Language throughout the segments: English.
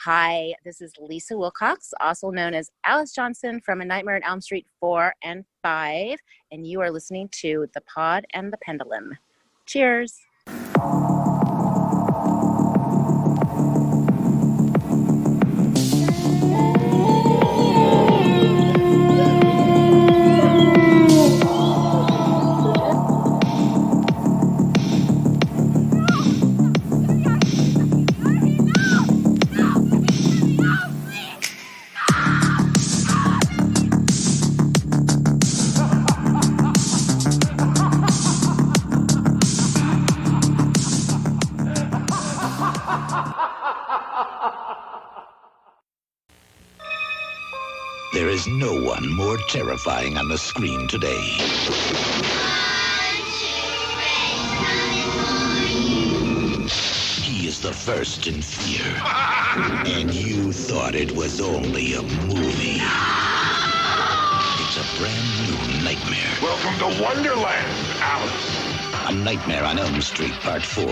Hi, this is Lisa Wilcox, also known as Alice Johnson from A Nightmare on Elm Street 4 and 5, and you are listening to The Pod and the Pendulum. Cheers. There is no one more terrifying on the screen today. He is the first in fear. And you thought it was only a movie. It's a brand new nightmare. Welcome to Wonderland, Alice. A Nightmare on Elm Street Part 4,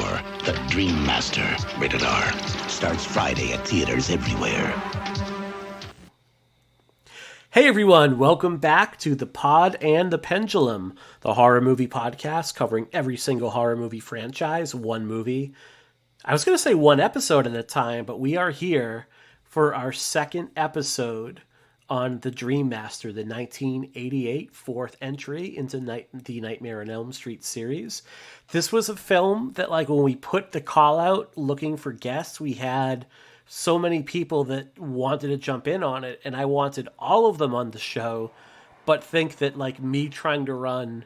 The Dream Master, rated R. Starts Friday at theaters everywhere. Hey everyone, welcome back to The Pod and the Pendulum, the horror movie podcast covering every single horror movie franchise, one movie. I was going to say one episode at a time, but we are here for our second episode on The Dream Master, the 1988 fourth entry into the Nightmare on Elm Street series. This was a film that, like, when we put the call out looking for guests, we had so many people that wanted to jump in on it, and I wanted all of them on the show, but think that, like, me trying to run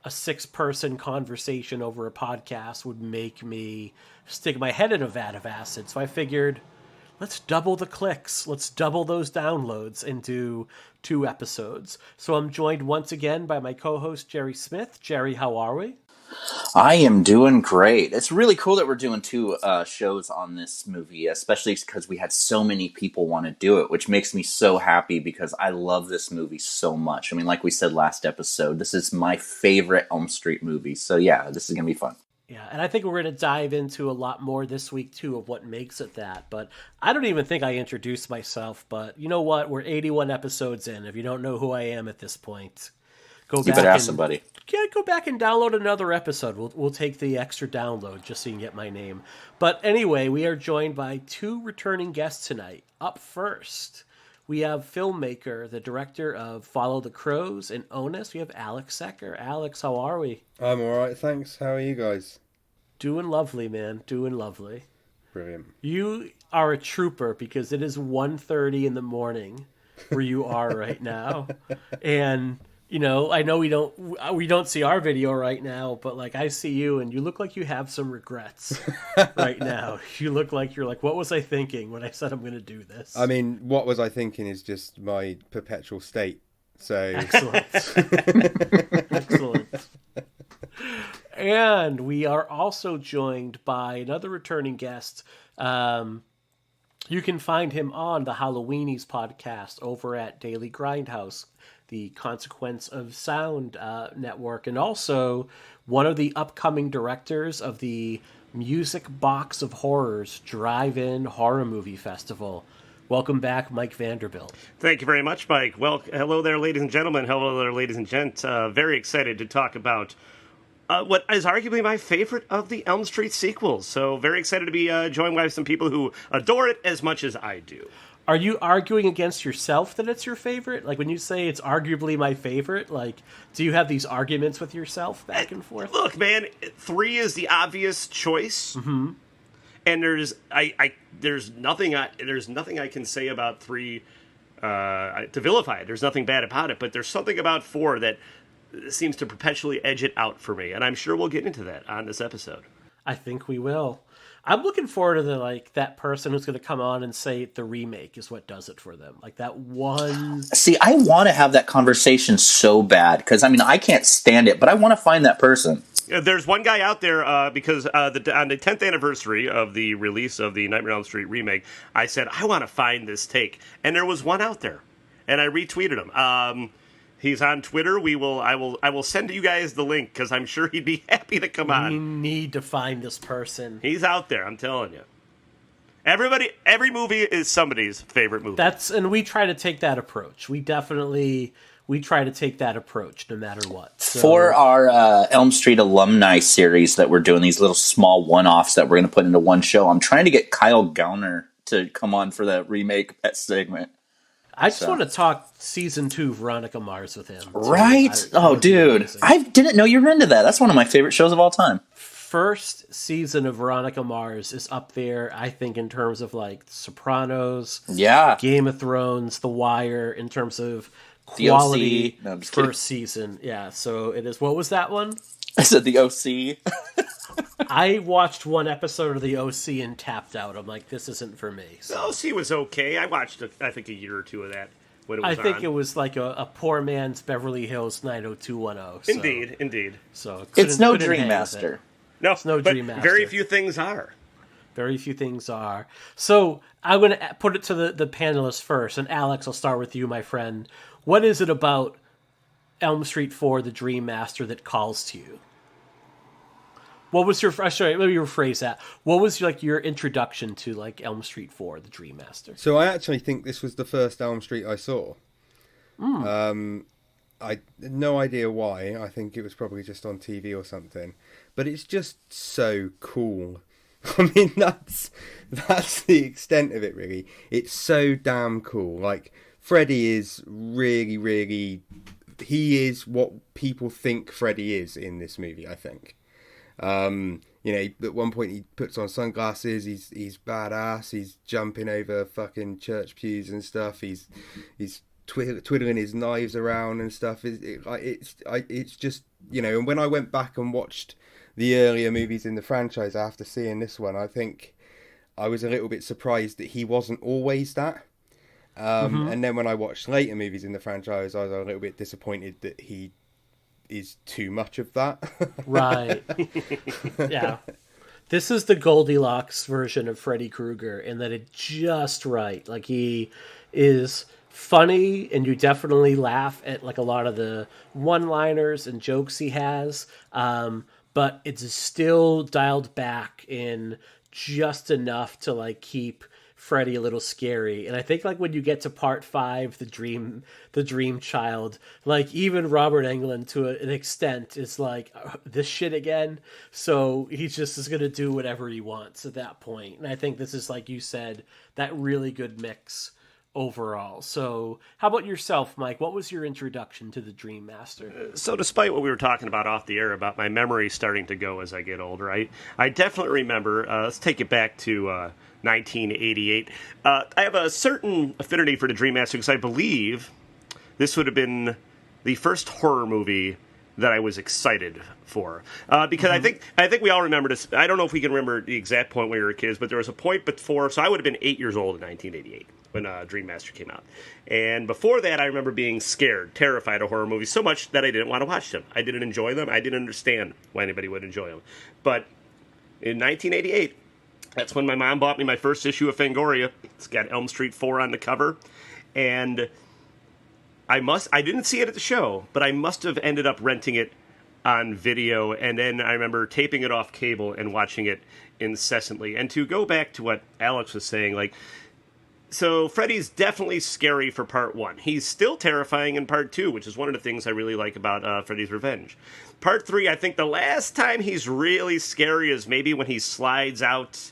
a 6-person conversation over a podcast would make me stick my head in a vat of acid. So I figured, let's double the clicks. Let's double those downloads and do 2 episodes. So I'm joined once again by my co-host, Jerry Smith. Jerry, how are we? I am doing great. It's really cool that we're doing 2 shows on this movie, especially because we had so many people want to do it, which makes me so happy because I love this movie so much. I mean, like we said last episode, this is my favorite Elm Street movie. So yeah, this is going to be fun. Yeah, and I think we're going to dive into a lot more this week, too, of what makes it that. But I don't even think I introduced myself. But you know what? We're 81 episodes in. If you don't know who I am at this point, go back. You better ask somebody. Yeah, go back and download another episode. We'll take the extra download just so you can get my name. But anyway, we are joined by 2 returning guests tonight. Up first, we have filmmaker, the director of Follow the Crows and Onus. We have Alex Secker. Alex, how are we? I'm all right, thanks. How are you guys? Doing lovely, man. Doing lovely. Brilliant. You are a trooper because it is 1:30 in the morning where you are right now. And you know, I know we don't see our video right now, but like I see you and you look like you have some regrets right now. You look like you're like, what was I thinking when I said I'm going to do this? I mean, what was I thinking is just my perpetual state. So excellent. Excellent. And we are also joined by another returning guest. You can find him on the Halloweenies podcast over at Daily Grindhouse, the Consequence of Sound network, and also one of the upcoming directors of the Music Box of Horrors Drive-In Horror Movie Festival. Welcome back, Mike Vanderbilt. Thank you very much, Mike. Well, hello there, ladies and gentlemen. Hello there, ladies and gents. Very excited to talk about what is arguably my favorite of the Elm Street sequels. So very excited to be joined by some people who adore it as much as I do. Are you arguing against yourself that it's your favorite? Like when you say it's arguably my favorite, like do you have these arguments with yourself back and forth? Look, man, 3 is the obvious choice. Mm-hmm. And there's nothing I can say about 3 to vilify it. There's nothing bad about it, but there's something about 4 that seems to perpetually edge it out for me, and I'm sure we'll get into that on this episode. I think we will. I'm looking forward to that person who's going to come on and say the remake is what does it for them. Like that one. See, I want to have that conversation so bad because I mean I can't stand it, but I want to find that person. There's one guy out there because on the 10th anniversary of the release of the Nightmare on Elm Street remake, I said I want to find this take, and there was one out there, and I retweeted him. He's on Twitter. I will send you guys the link because I'm sure he'd be happy to come on. We need to find this person. He's out there, I'm telling you. Every movie is somebody's favorite movie. And we try to take that approach. We try to take that approach no matter what. So, for our Elm Street alumni series that we're doing, these little small one-offs that we're going to put into one show, I'm trying to get Kyle Gauner to come on for the remake pet segment. I just want to talk season 2 Veronica Mars with him. Right? Dude. I didn't know you were into that. That's one of my favorite shows of all time. First season of Veronica Mars is up there, I think, in terms of like Sopranos, Game of Thrones, The Wire, in terms of quality. No, I'm just first season. Yeah, so it is. What was that one? I said The OC. I watched one episode of The OC and tapped out. I'm like, this isn't for me. So. The OC was okay. I watched, I think, a year or two of that when it was I think it was like a poor man's Beverly Hills 90210. So. Indeed. So it's no Dream Master. No, it's no Dream Master. Very few things are. Very few things are. So I'm going to put it to the panelists first. And Alex, I'll start with you, my friend. What is it about Elm Street 4, The Dream Master, that calls to you? What was your... Sorry, let me rephrase that. What was your introduction to Elm Street 4, The Dream Master? So I actually think this was the first Elm Street I saw. I had no idea why. I think it was probably just on TV or something. But it's just so cool. I mean, that's the extent of it, really. It's so damn cool. Like, Freddy is really, really... He is what people think Freddy is in this movie, I think. At one point he puts on sunglasses, he's badass, he's jumping over fucking church pews and stuff, he's twiddling his knives around and stuff. It's just, and when I went back and watched the earlier movies in the franchise after seeing this one, I think I was a little bit surprised that he wasn't always that. And then when I watched later movies in the franchise, I was a little bit disappointed that he is too much of that. Right. Yeah. This is the Goldilocks version of Freddy Krueger in that it's just right. Like, he is funny and you definitely laugh at a lot of the one-liners and jokes he has. But it's still dialed back in just enough to keep Freddy a little scary. And I think when you get to part 5, the dream child, even Robert Englund to an extent is this shit again. So he just is going to do whatever he wants at that point. And I think this is, like you said, that really good mix overall. So how about yourself, Mike? What was your introduction to the Dream Master? So despite what we were talking about off the air about my memory starting to go as I get older, I definitely remember, let's take it back to 1988. I have a certain affinity for the Dream Master because I believe this would have been the first horror movie that I was excited for. Because I think we all remember this. I don't know if we can remember the exact point when we were kids, but there was a point before, so I would have been 8 years old in 1988 when Dream Master came out. And before that, I remember being scared, terrified of horror movies so much that I didn't want to watch them. I didn't enjoy them. I didn't understand why anybody would enjoy them. But in 1988, that's when my mom bought me my first issue of Fangoria. It's got Elm Street 4 on the cover. And I didn't see it at the show, but I must have ended up renting it on video. And then I remember taping it off cable and watching it incessantly. And to go back to what Alex was saying, so Freddy's definitely scary for part 1. He's still terrifying in part 2, which is one of the things I really like about Freddy's Revenge. Part 3, I think the last time he's really scary is maybe when he slides out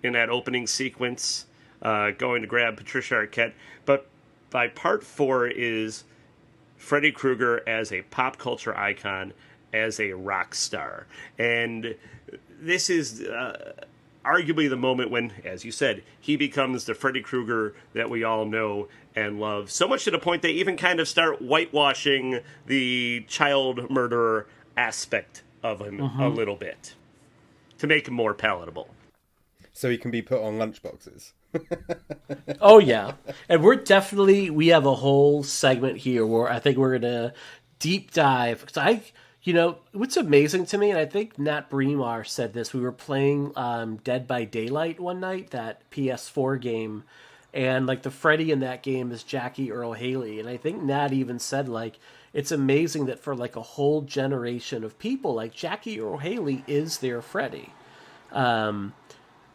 in that opening sequence, going to grab Patricia Arquette. But by part 4 is Freddy Krueger as a pop culture icon, as a rock star. And this is arguably the moment when, as you said, he becomes the Freddy Krueger that we all know and love. So much to the point they even kind of start whitewashing the child murderer aspect of him a little bit to make him more palatable. So he can be put on lunchboxes. Oh, yeah. And we have a whole segment here where I think we're going to deep dive. Because what's amazing to me, and I think Nat Bremar said this, we were playing Dead by Daylight one night, that PS4 game, and the Freddy in that game is Jackie Earle Haley. And I think Nat even said, it's amazing that for a whole generation of people, Jackie Earle Haley is their Freddy.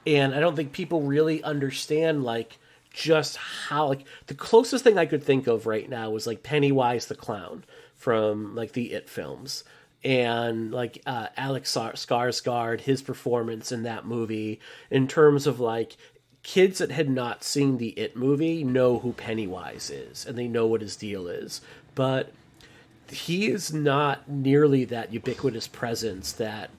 And I don't think people really understand like just how like the closest thing I could think of right now was like Pennywise the clown from like the It films, and like Alex Skarsgård, his performance in that movie, in terms of like kids that had not seen the It movie know who Pennywise is and they know what his deal is, but he is not nearly that ubiquitous presence that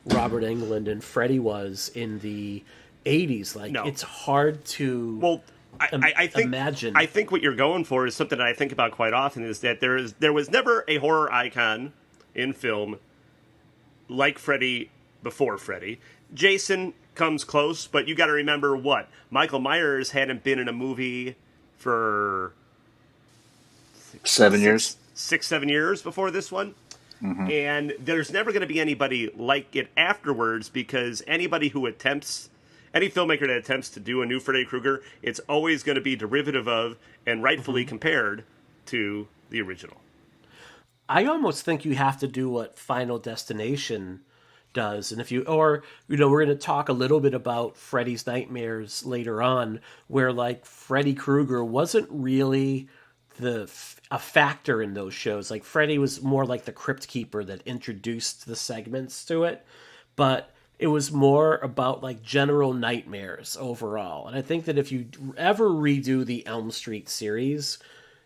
Robert Englund and Freddy was in the 80s. Like, No. it's hard to I think, imagine. I think what you're going for is something that I think about quite often, is that there was never a horror icon in film like Freddy before Freddy. Jason comes close, but you got to remember what? Michael Myers hadn't been in a movie for 7 years. 6-7 years before this one. Mm-hmm. And there's never going to be anybody like it afterwards, because any filmmaker that attempts to do a new Freddy Krueger, it's always going to be derivative of and rightfully compared to the original. I almost think you have to do what Final Destination does. And we're going to talk a little bit about Freddy's Nightmares later on, where like Freddy Krueger wasn't really a factor in those shows. Like Freddy was more like the crypt keeper that introduced the segments to it, but it was more about like general nightmares overall. And I think that if you ever redo the Elm Street series,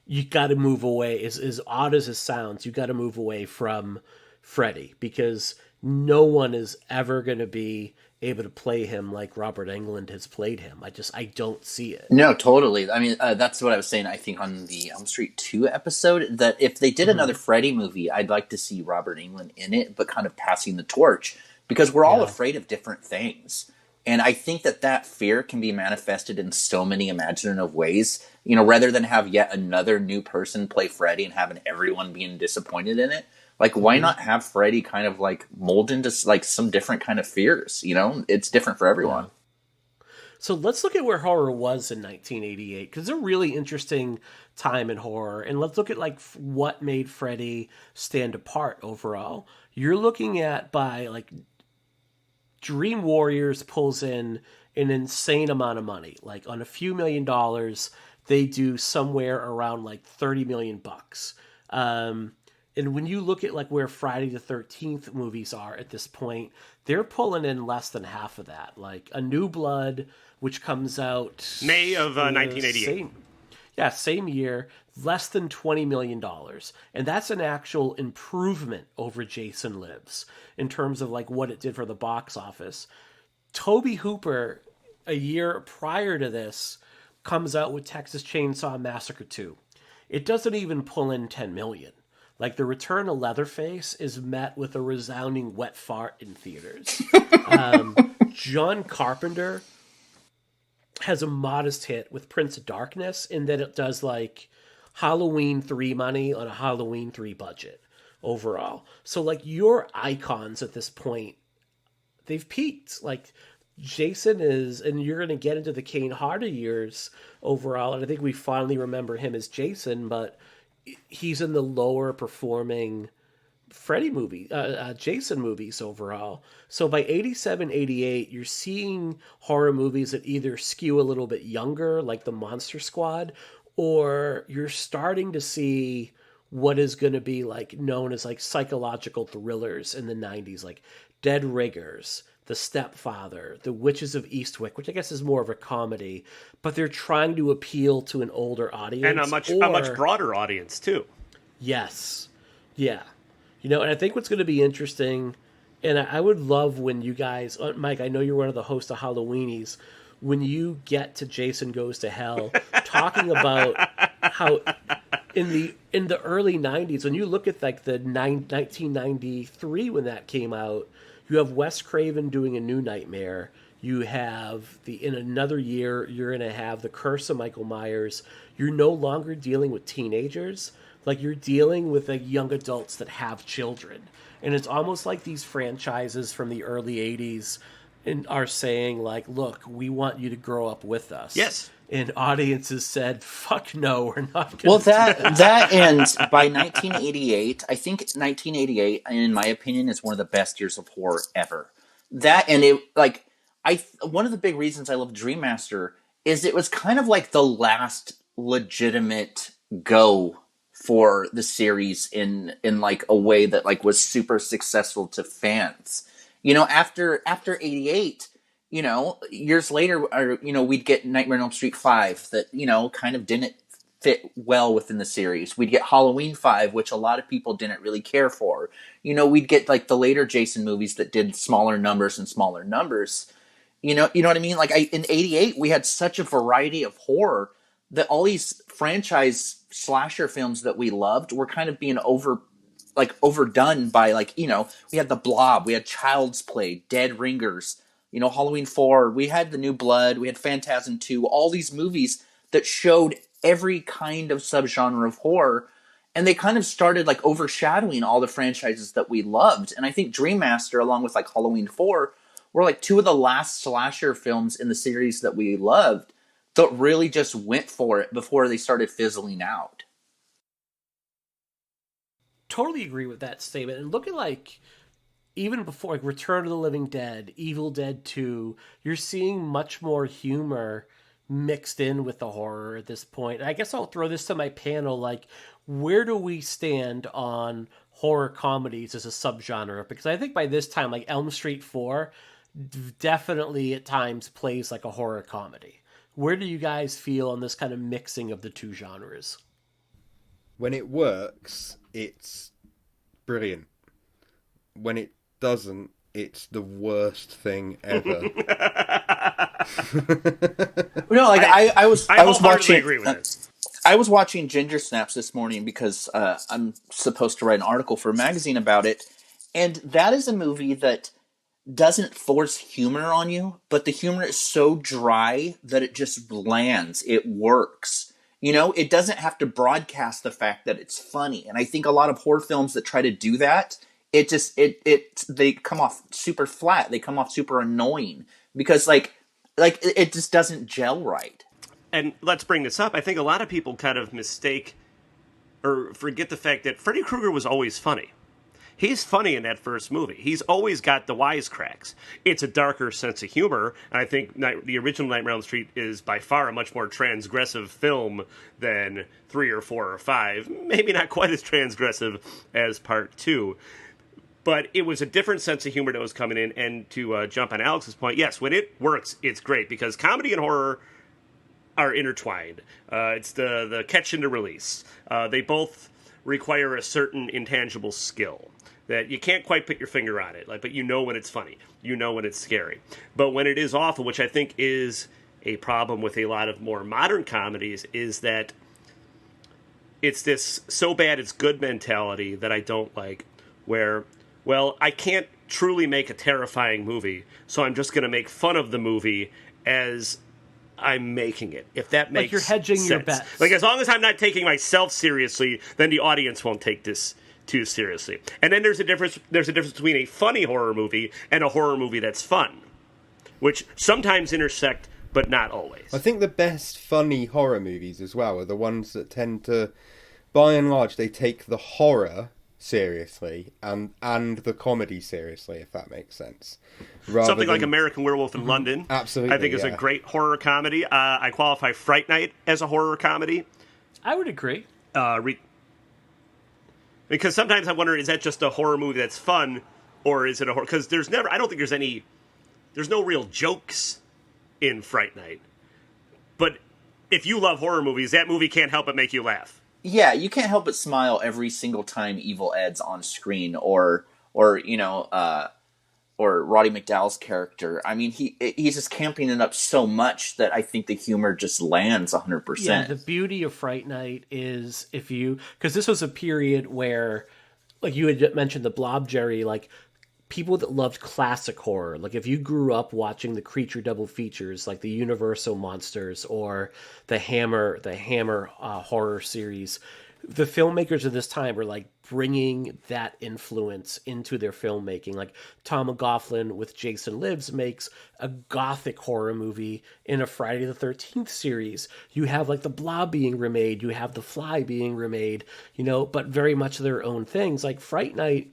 you got to move away. As odd as it sounds, you got to move away from Freddy, because no one is ever going to be able to play him like Robert Englund has played him. I don't see it. No, totally. I mean, that's what I was saying, I think, on the Elm Street 2 episode, that if they did another Freddy movie, I'd like to see Robert Englund in it, but kind of passing the torch, because we're all afraid of different things. And I think that fear can be manifested in so many imaginative ways. You know, rather than have yet another new person play Freddy and having everyone being disappointed in it, like, why not have Freddy kind of like mold into like some different kind of fears? You know, it's different for everyone. So let's look at where horror was in 1988, because it's a really interesting time in horror. And let's look at like what made Freddy stand apart overall. You're looking at, by like, Dream Warriors pulls in an insane amount of money. Like, on a few $1 million, they do somewhere around like $30 million. And when you look at like where Friday the 13th movies are at this point, they're pulling in less than half of that. Like A New Blood, which comes out May of 1988. Same year, less than $20 million. And that's an actual improvement over Jason Lives in terms of like what it did for the box office. Tobe Hooper, a year prior to this, comes out with Texas Chainsaw Massacre 2. It doesn't even pull in $10 million. Like, the return of Leatherface is met with a resounding wet fart in theaters. John Carpenter has a modest hit with Prince of Darkness, in that it does like Halloween 3 money on a Halloween 3 budget overall. So like, your icons at this point, they've peaked. Like, Jason is, and you're going to get into the Kane Hodder years overall, and I think we finally remember him as Jason, but he's in the lower performing Freddy movie, Jason movies overall. So by 87, 88, you're seeing horror movies that either skew a little bit younger, like the Monster Squad, or you're starting to see what is going to be like known as like psychological thrillers in the 90s, like Dead Riggers, The Stepfather, The Witches of Eastwick, which I guess is more of a comedy, but they're trying to appeal to an older audience. And a much broader audience, too. Yes. Yeah. You know, and I think what's going to be interesting, and I would love when you guys, Mike, I know you're one of the hosts of Halloweenies, when you get to Jason Goes to Hell, talking about how in the early 90s, when you look at like the 1993 when that came out, you have Wes Craven doing A New Nightmare. You have in another year, you're going to have The Curse of Michael Myers. You're no longer dealing with teenagers. Like, you're dealing with like young adults that have children. And it's almost like these franchises from the early 80s are saying like, look, we want you to grow up with us. Yes. And audiences said, fuck no, we're not going to. Well, that ends by 1988. I think 1988, in my opinion, is one of the best years of horror ever. That, and it, like, one of the big reasons I love Dream Master is it was kind of like the last legitimate go for the series in like a way that like was super successful to fans. You know, after 88, you know, years later, or, you know, we'd get Nightmare on Elm Street 5 that, you know, kind of didn't fit well within the series. We'd get Halloween 5, which a lot of people didn't really care for. You know, we'd get like the later Jason movies that did smaller numbers and smaller numbers. You know what I mean? Like in 88, we had such a variety of horror that all these franchise slasher films that we loved were kind of being overdone by, like, you know, we had The Blob, we had Child's Play, Dead Ringers, you know, Halloween 4, we had The New Blood, we had Phantasm 2, all these movies that showed every kind of subgenre of horror, and they kind of started like overshadowing all the franchises that we loved. And I think Dream Master, along with like Halloween 4, were like two of the last slasher films in the series that we loved that really just went for it before they started fizzling out. Totally agree with that statement. And look at like, even before like Return of the Living Dead, Evil Dead 2, you're seeing much more humor mixed in with the horror at this point. And I guess I'll throw this to my panel, like, where do we stand on horror comedies as a subgenre? Because I think by this time, like Elm Street 4 definitely at times plays like a horror comedy. Where do you guys feel on this kind of mixing of the two genres? When it works, it's brilliant. When it doesn't, it's the worst thing ever. No, like I was watching. Agree with it. I was watching Ginger Snaps this morning because I'm supposed to write an article for a magazine about it, and that is a movie that doesn't force humor on you, but the humor is so dry that it just lands. It works. You know, it doesn't have to broadcast the fact that it's funny. And I think a lot of horror films that try to do that, they come off super flat. They come off super annoying because like it just doesn't gel right. And let's bring this up. I think a lot of people kind of mistake or forget the fact that Freddy Krueger was always funny. He's funny in that first movie. He's always got the wisecracks. It's a darker sense of humor, and I think the original Nightmare on Elm Street is by far a much more transgressive film than 3 or 4 or 5. Maybe not quite as transgressive as Part 2. But it was a different sense of humor that was coming in, and to jump on Alex's point, yes, when it works, it's great, because comedy and horror are intertwined. It's the catch and the release. They both require a certain intangible skill that you can't quite put your finger on it, but you know when it's funny, you know when it's scary. But when it is awful, which I think is a problem with a lot of more modern comedies, is that it's this so bad it's good mentality that I don't like, where, well, I can't truly make a terrifying movie, so I'm just going to make fun of the movie as I'm making it, if that makes sense. Like you're hedging your bets. Like, as long as I'm not taking myself seriously, then the audience won't take this too seriously. And then there's a difference between a funny horror movie and a horror movie that's fun, which sometimes intersect, but not always. I think the best funny horror movies as well are the ones that tend to, by and large, they take the horror seriously and the comedy seriously, if that makes sense. Something like American Werewolf in London. Absolutely, I think is a great horror comedy. I qualify Fright Night as a horror comedy. I would agree. Because sometimes I wonder, is that just a horror movie that's fun, or is it a horror? Because I don't think there's no real jokes in Fright Night. But if you love horror movies, that movie can't help but make you laugh. Yeah, you can't help but smile every single time Evil Ed's on screen, or you know, or Roddy McDowall's character. I mean, he's just camping it up so much that I think the humor just lands 100%. Yeah, the beauty of Fright Night is because this was a period where, like you had mentioned the Blob, Jerry, like people that loved classic horror, like if you grew up watching the Creature double features, like the Universal monsters or the Hammer horror series, the filmmakers of this time were like bringing that influence into their filmmaking. Like Tom McLaughlin with Jason Lives makes a gothic horror movie in a Friday the 13th series. You have like the Blob being remade, you have the Fly being remade, you know, but very much their own things. Like Fright Night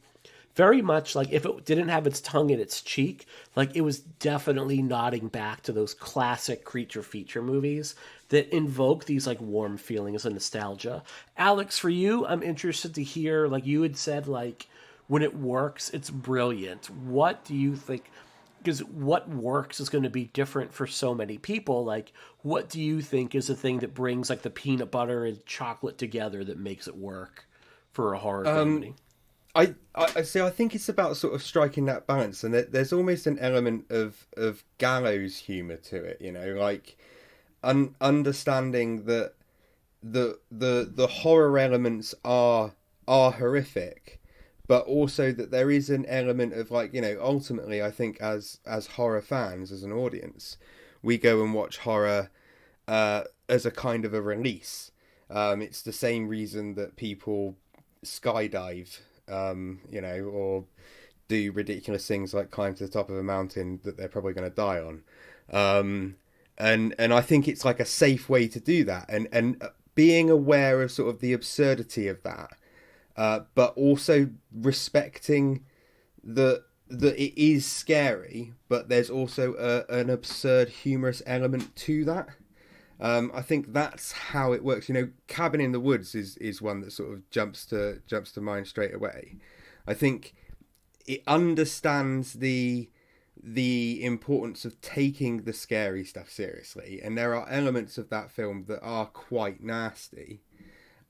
very much like if it didn't have its tongue in its cheek, like it was definitely nodding back to those classic creature feature movies that invoke these like warm feelings and nostalgia. Alex, for you, I'm interested to hear, like you had said, like when it works, it's brilliant. What do you think? Because what works is going to be different for so many people. Like, what do you think is the thing that brings like the peanut butter and chocolate together that makes it work for a horror comedy? I see. I think it's about sort of striking that balance, and there's almost an element of gallows humor to it. You know, like understanding that the horror elements are horrific, but also that there is an element of like, you know, ultimately I think as horror fans, as an audience, we go and watch horror as a kind of a release. It's the same reason that people skydive, you know, or do ridiculous things like climb to the top of a mountain that they're probably going to die on. And I think it's like a safe way to do that, and being aware of sort of the absurdity of that, but also respecting that it is scary, but there's also an absurd, humorous element to that. I think that's how it works. You know, Cabin in the Woods is one that sort of jumps to mind straight away. I think it understands the importance of taking the scary stuff seriously, and there are elements of that film that are quite nasty.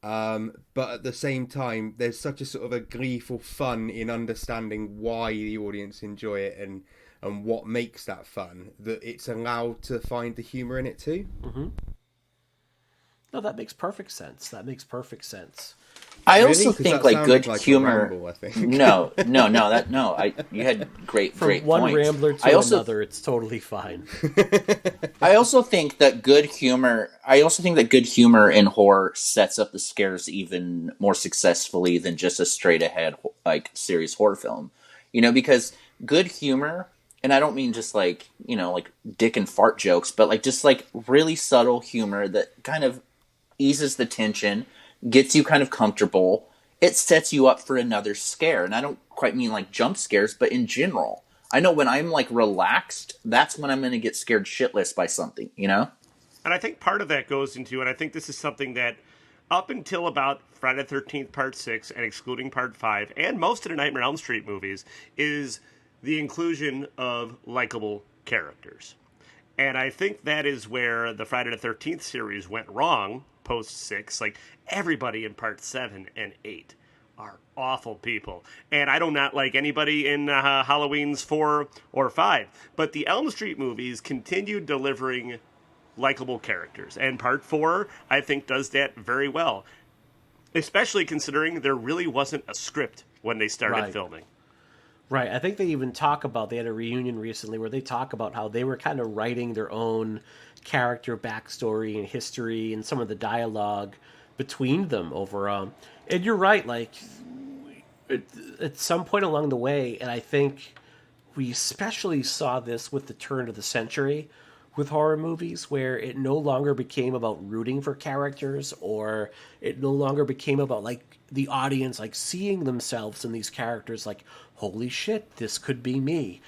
But at the same time, there's such a sort of a gleeful fun in understanding why the audience enjoy it and what makes that fun, that it's allowed to find the humor in it too. Mm-hmm. No, that makes perfect sense. I Really? also 'Cause think that like sounded good like a humor. ramble, I think. No. You had great From one points. rambler to another, it's totally fine. I also think that good humor in horror sets up the scares even more successfully than just a straight ahead like serious horror film. You know, because good humor, and I don't mean just like, you know, like dick and fart jokes, but like just like really subtle humor that kind of eases the tension, gets you kind of comfortable. It sets you up for another scare. And I don't quite mean like jump scares, but in general. I know when I'm like relaxed, that's when I'm going to get scared shitless by something, you know? And I think part of that goes into, and I think this is something that up until about Friday the 13th Part 6 and excluding Part 5 and most of the Nightmare on Elm Street movies is the inclusion of likable characters. And I think that is where the Friday the 13th series went wrong post 6. Like, everybody in Part 7 and 8 are awful people. And I do not like anybody in Halloween's 4 or 5. But the Elm Street movies continued delivering likable characters. And Part 4, I think, does that very well. Especially considering there really wasn't a script when they started filming. Right. I think they even talk about, they had a reunion recently where they talk about how they were kind of writing their own character backstory and history and some of the dialogue between them over. And you're right, like at some point along the way, and I think we especially saw this with the turn of the century with horror movies, where it no longer became about rooting for characters, or it no longer became about like the audience like seeing themselves in these characters like, holy shit, this could be me.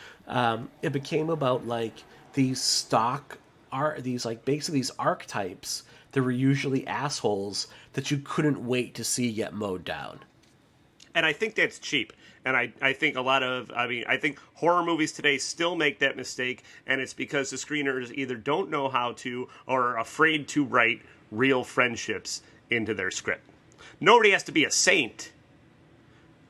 It became about like these stock are these like basically these archetypes that were usually assholes that you couldn't wait to see get mowed down. And I think that's cheap. And I think I think horror movies today still make that mistake, and it's because the screeners either don't know how to or are afraid to write real friendships into their script. Nobody has to be a saint,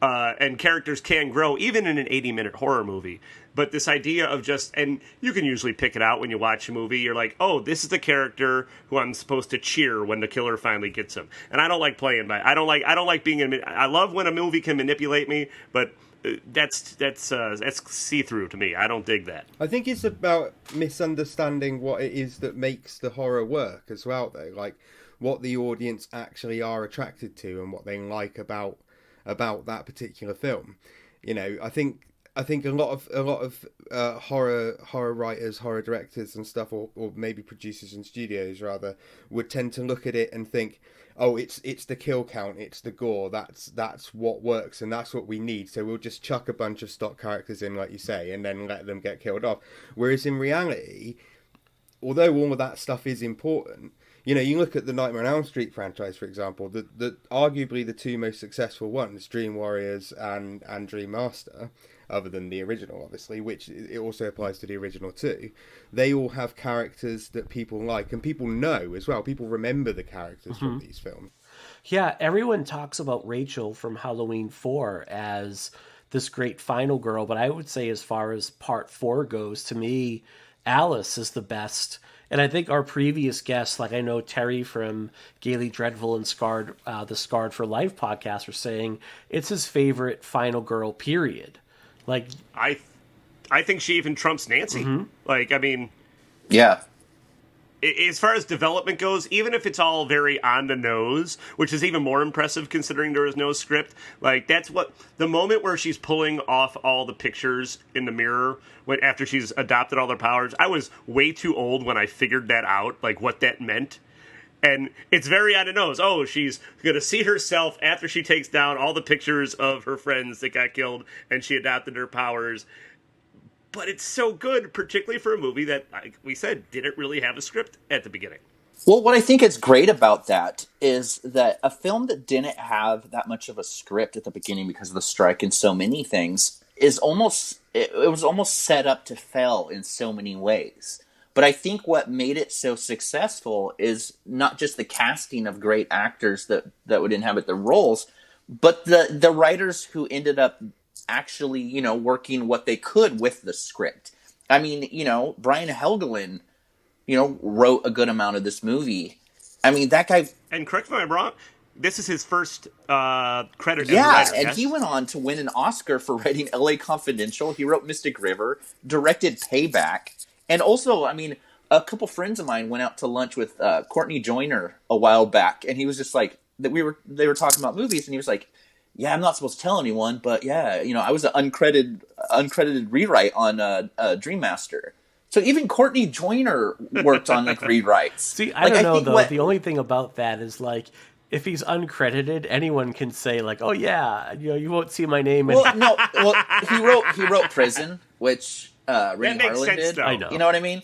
and characters can grow, even in an 80-minute horror movie. But this idea of and you can usually pick it out when you watch a movie. You're like, oh, this is the character who I'm supposed to cheer when the killer finally gets him. And I don't like playing by. I don't like being. I love when a movie can manipulate me, but that's see-through to me. I don't dig that. I think it's about misunderstanding what it is that makes the horror work as well, though. Like what the audience actually are attracted to and what they like about that particular film. You know, I think I think a lot of horror writers, horror directors and stuff, or maybe producers and studios rather, would tend to look at it and think, oh, it's the kill count, it's the gore, that's what works and that's what we need. So we'll just chuck a bunch of stock characters in, like you say, and then let them get killed off. Whereas in reality, although all of that stuff is important, you look at the Nightmare on Elm Street franchise, for example, the arguably the two most successful ones, Dream Warriors and Dream Master, other than the original, obviously, which it also applies to the original too. They all have characters that people like and people know as well. People remember the characters from these films. Yeah, everyone talks about Rachel from Halloween 4 as this great final girl, but I would say as far as part 4 goes, to me, Alice is the best. And I think our previous guests, like I know Terry from Gaily Dreadful and the Scarred for Life podcast, were saying it's his favorite final girl, period. Like, I think she even trumps Nancy. Like, I mean, Yeah. As far as development goes, even if it's all very on the nose, which is even more impressive considering there is no script, like that's what the moment where she's pulling off all the pictures in the mirror after she's adopted all their powers. I was way too old when I figured that out, like what that meant. And it's very on the nose. Oh, she's going to see herself after she takes down all the pictures of her friends that got killed and she adopted her powers. But it's so good, particularly for a movie that, like we said, didn't really have a script at the beginning. Well, what I think is great about that is that a film that didn't have that much of a script at the beginning because of the strike and so many things is almost, it was almost set up to fail in so many ways. But I think what made it so successful is not just the casting of great actors that would inhabit the roles, but the writers who ended up actually, working what they could with the script. I mean, Brian Helgeland, wrote a good amount of this movie. I mean, that guy... And correct me if I'm wrong, this is his first credit as a Yeah, writer, and yes? he went on to win an Oscar for writing L.A. Confidential. He wrote Mystic River, directed Payback, and also, I mean, a couple friends of mine went out to lunch with Courtney Joyner a while back, and he was just like, they were talking about movies, and he was like, yeah, I'm not supposed to tell anyone, but yeah, I was an uncredited rewrite on Dream Master. So even Courtney Joyner worked on like rewrites. See, I don't know though. The only thing about that is like, if he's uncredited, anyone can say like, "Oh yeah, you won't see my name." Well, no, he wrote Prison, which Renny Harlin did. Though. I know. You know what I mean?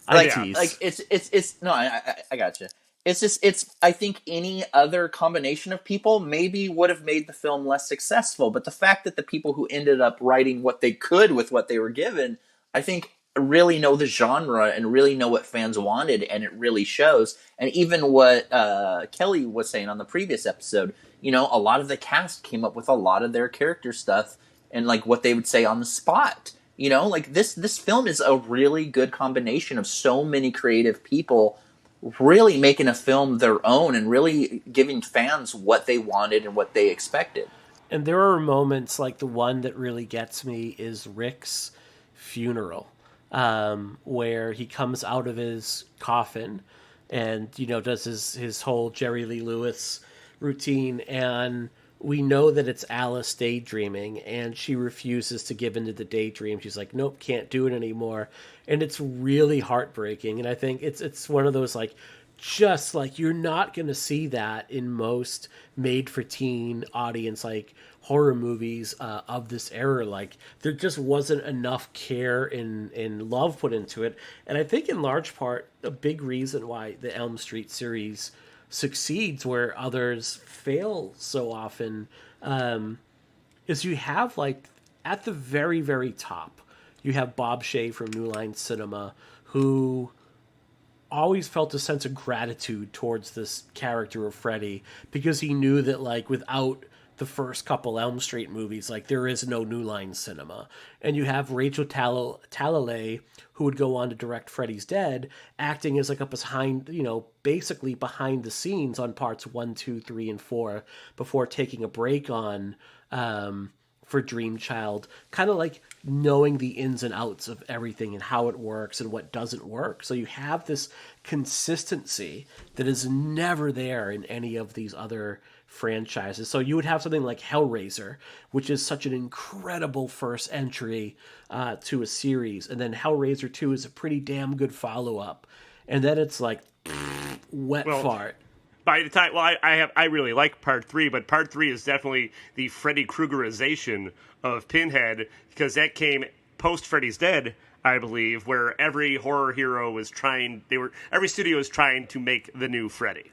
I tease. Like it's no, I gotcha. It's I think any other combination of people maybe would have made the film less successful, but the fact that the people who ended up writing what they could with what they were given, I think really know the genre and really know what fans wanted, and it really shows. And even what Kelly was saying on the previous episode, a lot of the cast came up with a lot of their character stuff and like what they would say on the spot. Like this film is a really good combination of so many creative people really making a film their own and really giving fans what they wanted and what they expected. And there are moments like the one that really gets me is Rick's funeral, where he comes out of his coffin and, does his whole Jerry Lee Lewis routine. And we know that it's Alice daydreaming, and she refuses to give into the daydream. She's like, nope, can't do it anymore. And it's really heartbreaking. And I think it's one of those, like, just like you're not going to see that in most made-for-teen audience, like, horror movies of this era. Like, there just wasn't enough care and love put into it. And I think in large part, a big reason why the Elm Street series succeeds where others fail so often is you have, like, at the very, very top, you have Bob Shea from New Line Cinema, who always felt a sense of gratitude towards this character of Freddy because he knew that, like, without the first couple Elm Street movies, like, there is no New Line Cinema. And you have Rachel Talalay, who would go on to direct Freddy's Dead, acting as like a behind, basically behind the scenes on parts 1, 2, 3, and 4 before taking a break on for Dream Child, kind of like knowing the ins and outs of everything and how it works and what doesn't work. So you have this consistency that is never there in any of these other franchises. So you would have something like Hellraiser, which is such an incredible first entry to a series, and then Hellraiser 2 is a pretty damn good follow-up, and then it's like wet fart. By the time, I really like part 3, but part 3 is definitely the Freddy Kruegerization of Pinhead, because that came post Freddy's Dead, I believe, where every horror hero was every studio was trying to make the new Freddy.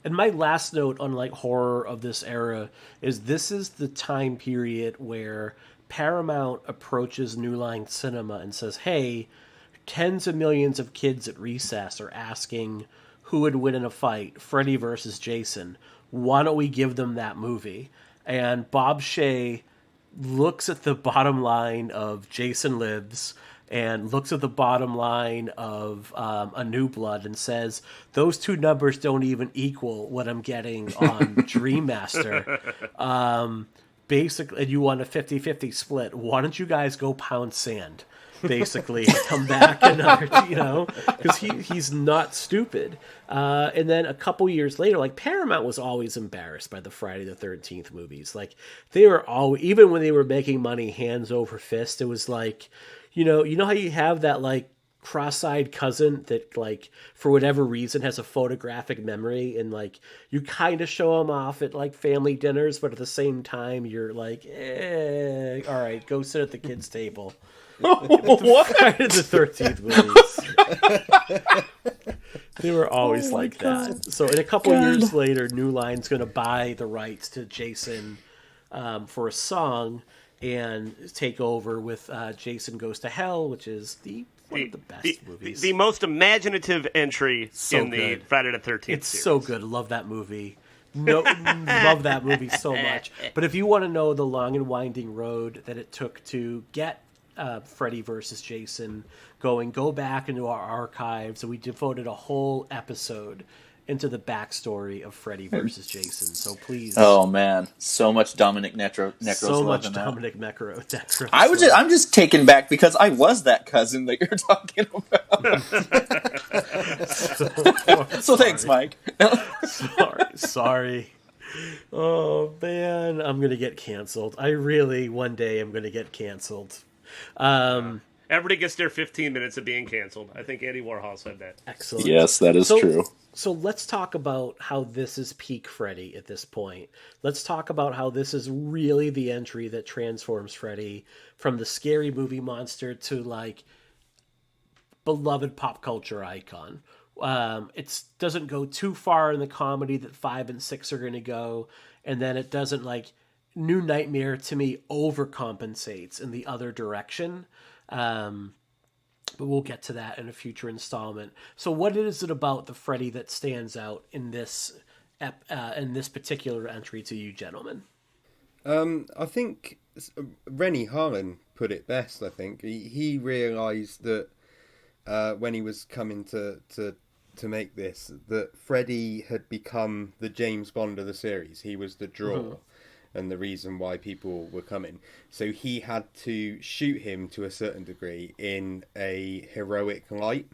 And my last note on like horror of this era is this is the time period where Paramount approaches New Line Cinema and says, hey, tens of millions of kids at recess are asking who would win in a fight, Freddy versus Jason. Why don't we give them that movie? And Bob Shea looks at the bottom line of Jason Lives and looks at the bottom line of A New Blood and says, those two numbers don't even equal what I'm getting on Dream Master. Basically, and you want a 50-50 split. Why don't you guys go pound sand? Basically, and come back another, because he's not stupid. And then a couple years later, like Paramount was always embarrassed by the Friday the 13th movies. Like they were always, even when they were making money hands over fist, it was like, you know how you have that like cross-eyed cousin that like for whatever reason has a photographic memory, and like you kind of show him off at like family dinners, but at the same time you're like, all right, go sit at the kids' table. What? Friday the 13th movies. They were always like that. So in a couple years later, New Line's going to buy the rights to Jason for a song and take over with Jason Goes to Hell, which is one of the best movies. The most imaginative entry in the Friday the 13th It's series. so good. Love that movie. No, love that movie so much. But if you want to know the long and winding road that it took to get Freddy versus Jason going, go back into our archives, and we devoted a whole episode into the backstory of Freddy versus Jason. So please. Oh man, so much Dominic Necros. So much in that. Dominic Necros. I'm just taken back because I was that cousin that you're talking about. So thanks, Mike. Sorry. Oh man, I'm gonna get canceled. I really one day am gonna get canceled. Everybody gets their 15 minutes of being canceled. I think Andy Warhol said that. Excellent. Yes, that is true. So let's talk about how this is peak Freddy at this point. Let's talk about how this is really the entry that transforms Freddy from the scary movie monster to like beloved pop culture icon. It doesn't go too far in the comedy that 5 and 6 are going to go, and then it doesn't like New Nightmare to me overcompensates in the other direction. But we'll get to that in a future installment. So what is it about the Freddy that stands out in this particular entry to you gentlemen? I think Renny Harlin put it best. I think he realised that when he was coming to make this, that Freddy had become the James Bond of the series. He was the draw. Mm-hmm. And the reason why people were coming. So he had to shoot him to a certain degree in a heroic light.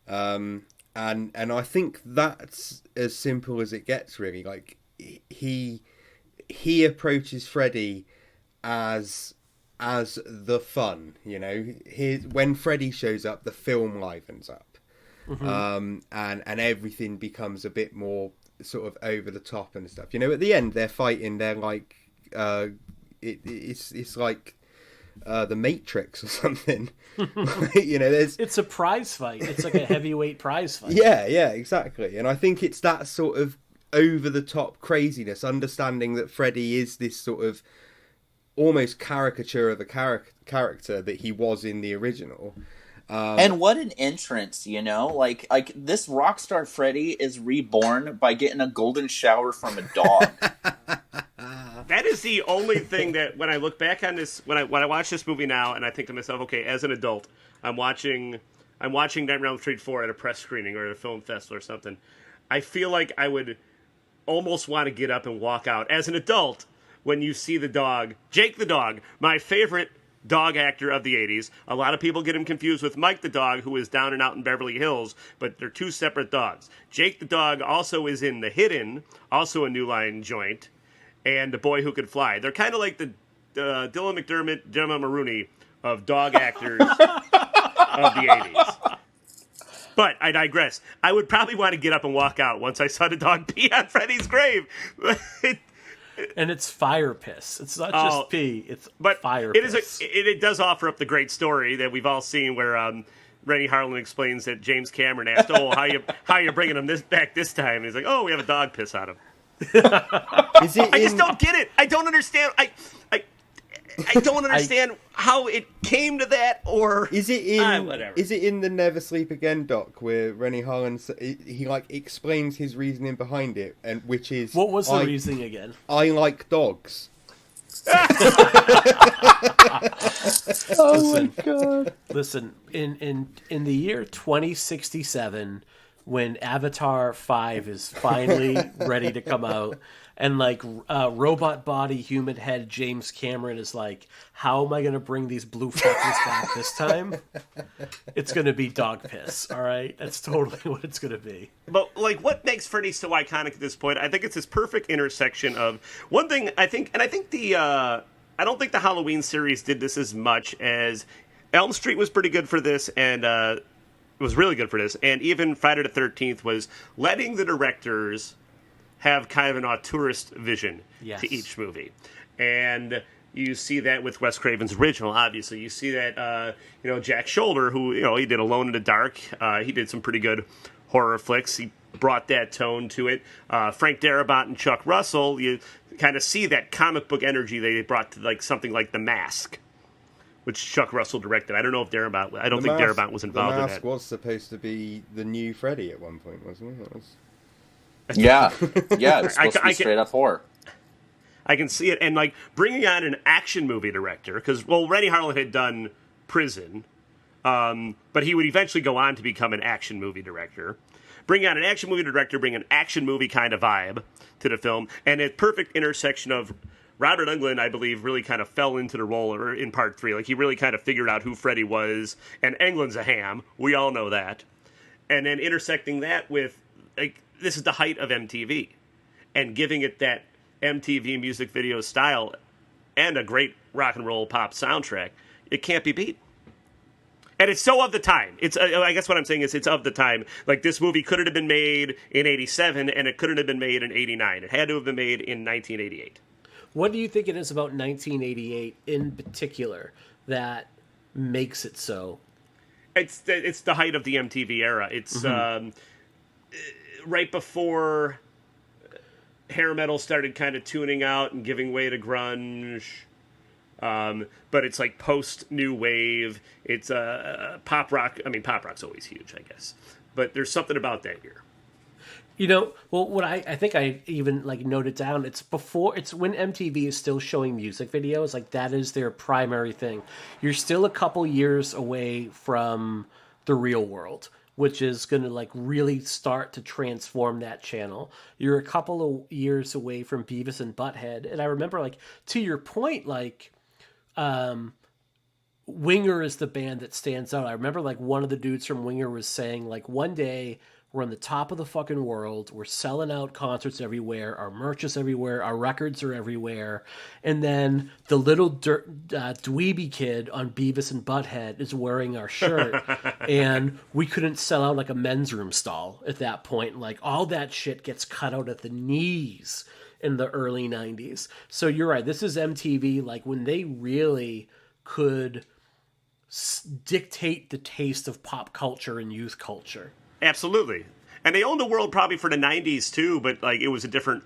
And I think that's as simple as it gets, really. Like he approaches Freddy as the fun, when Freddy shows up, the film livens up. Mm-hmm. And everything becomes a bit more sort of over the top and stuff. At the end they're fighting, they're like it's like the Matrix or something. It's a prize fight. It's like a heavyweight prize fight. Yeah, exactly. And I think it's that sort of over the top craziness, understanding that Freddy is this sort of almost caricature of the character that he was in the original. And what an entrance, like this rock star Freddy is reborn by getting a golden shower from a dog. That is the only thing that when I look back on this, when I watch this movie now, and I think to myself, okay, as an adult, I'm watching Nightmare on Elm Street 4 at a press screening or at a film festival or something. I feel like I would almost want to get up and walk out as an adult when you see the dog, Jake the dog, my favorite dog actor of the 80s. A lot of people get him confused with Mike the dog, who is down and out in Beverly Hills, but they're two separate dogs. Jake the dog also is in The Hidden, also a New Line joint, and The Boy Who Could Fly. They're kind of like the Dylan McDermott, Gemma Maroney of dog actors of the 80s. But I digress. I would probably want to get up and walk out once I saw the dog pee on Freddy's grave. And it's fire piss. It's not just pee. It's fire piss. It does offer up the great story that we've all seen where Renny Harlin explains that James Cameron asked, how you bringing him back this time? And he's like, we have a dog piss on him. I just don't get it. I don't understand. I don't understand how it came to that, or is it in whatever. Is it in the Never Sleep Again doc where Renny Harlin he explains his reasoning behind it, and which is what was the reasoning again? I like dogs. Oh my god! Listen, in the year 2067, when Avatar 5 is finally ready to come out, and robot body, human head James Cameron is like, how am I going to bring these blue fuckers back this time? It's going to be dog piss, all right? That's totally what it's going to be. But, what makes Freddy so iconic at this point, I think it's this perfect intersection of one thing, I don't think the Halloween series did this as much as Elm Street was pretty good for this, and it was really good for this, and even Friday the 13th was letting the directors have kind of an auteurist vision to each movie. And you see that with Wes Craven's original, obviously. You see that, Jack Shoulder, who, he did Alone in the Dark. He did some pretty good horror flicks. He brought that tone to it. Frank Darabont and Chuck Russell, you kind of see that comic book energy they brought to something like The Mask, which Chuck Russell directed. I don't know if Darabont... I don't think Darabont was involved in that. The Mask was supposed to be the new Freddy at one point, wasn't it? Yeah, it's supposed to be straight up horror. I can see it, and bringing on an action movie director, because Renny Harlin had done Prison, but he would eventually go on to become an action movie director. Bring on an action movie director, bring an action movie kind of vibe to the film, and a perfect intersection of Robert Englund, I believe, really kind of fell into the role in part 3. He really kind of figured out who Freddy was, and Englund's a ham. We all know that. And then intersecting that with this is the height of MTV, and giving it that MTV music video style and a great rock and roll pop soundtrack, it can't be beat. And it's so of the time. It's I guess what I'm saying is it's of the time. This movie couldn't have been made in 87, and it couldn't have been made in 89. It had to have been made in 1988. What do you think it is about 1988 in particular that makes it so? It's the height of the MTV era. It's right before hair metal started kind of tuning out and giving way to grunge. But it's post new wave. It's pop rock. I mean, pop rock's always huge, I guess. But there's something about that year. What I think I even noted down, it's when MTV is still showing music videos, that is their primary thing. You're still a couple years away from the real world, which is going to really start to transform that channel. You're a couple of years away from Beavis and Butthead. And I remember to your point, Winger is the band that stands out. I remember one of the dudes from Winger was saying one day we're on the top of the fucking world. We're selling out concerts everywhere. Our merch is everywhere. Our records are everywhere. And then the little dweeby kid on Beavis and Butthead is wearing our shirt. And we couldn't sell out a men's room stall at that point. All that shit gets cut out at the knees in the early 90s. So you're right. This is MTV, when they really could dictate the taste of pop culture and youth culture. Absolutely. And they owned the world probably for the 90s too, but it was a different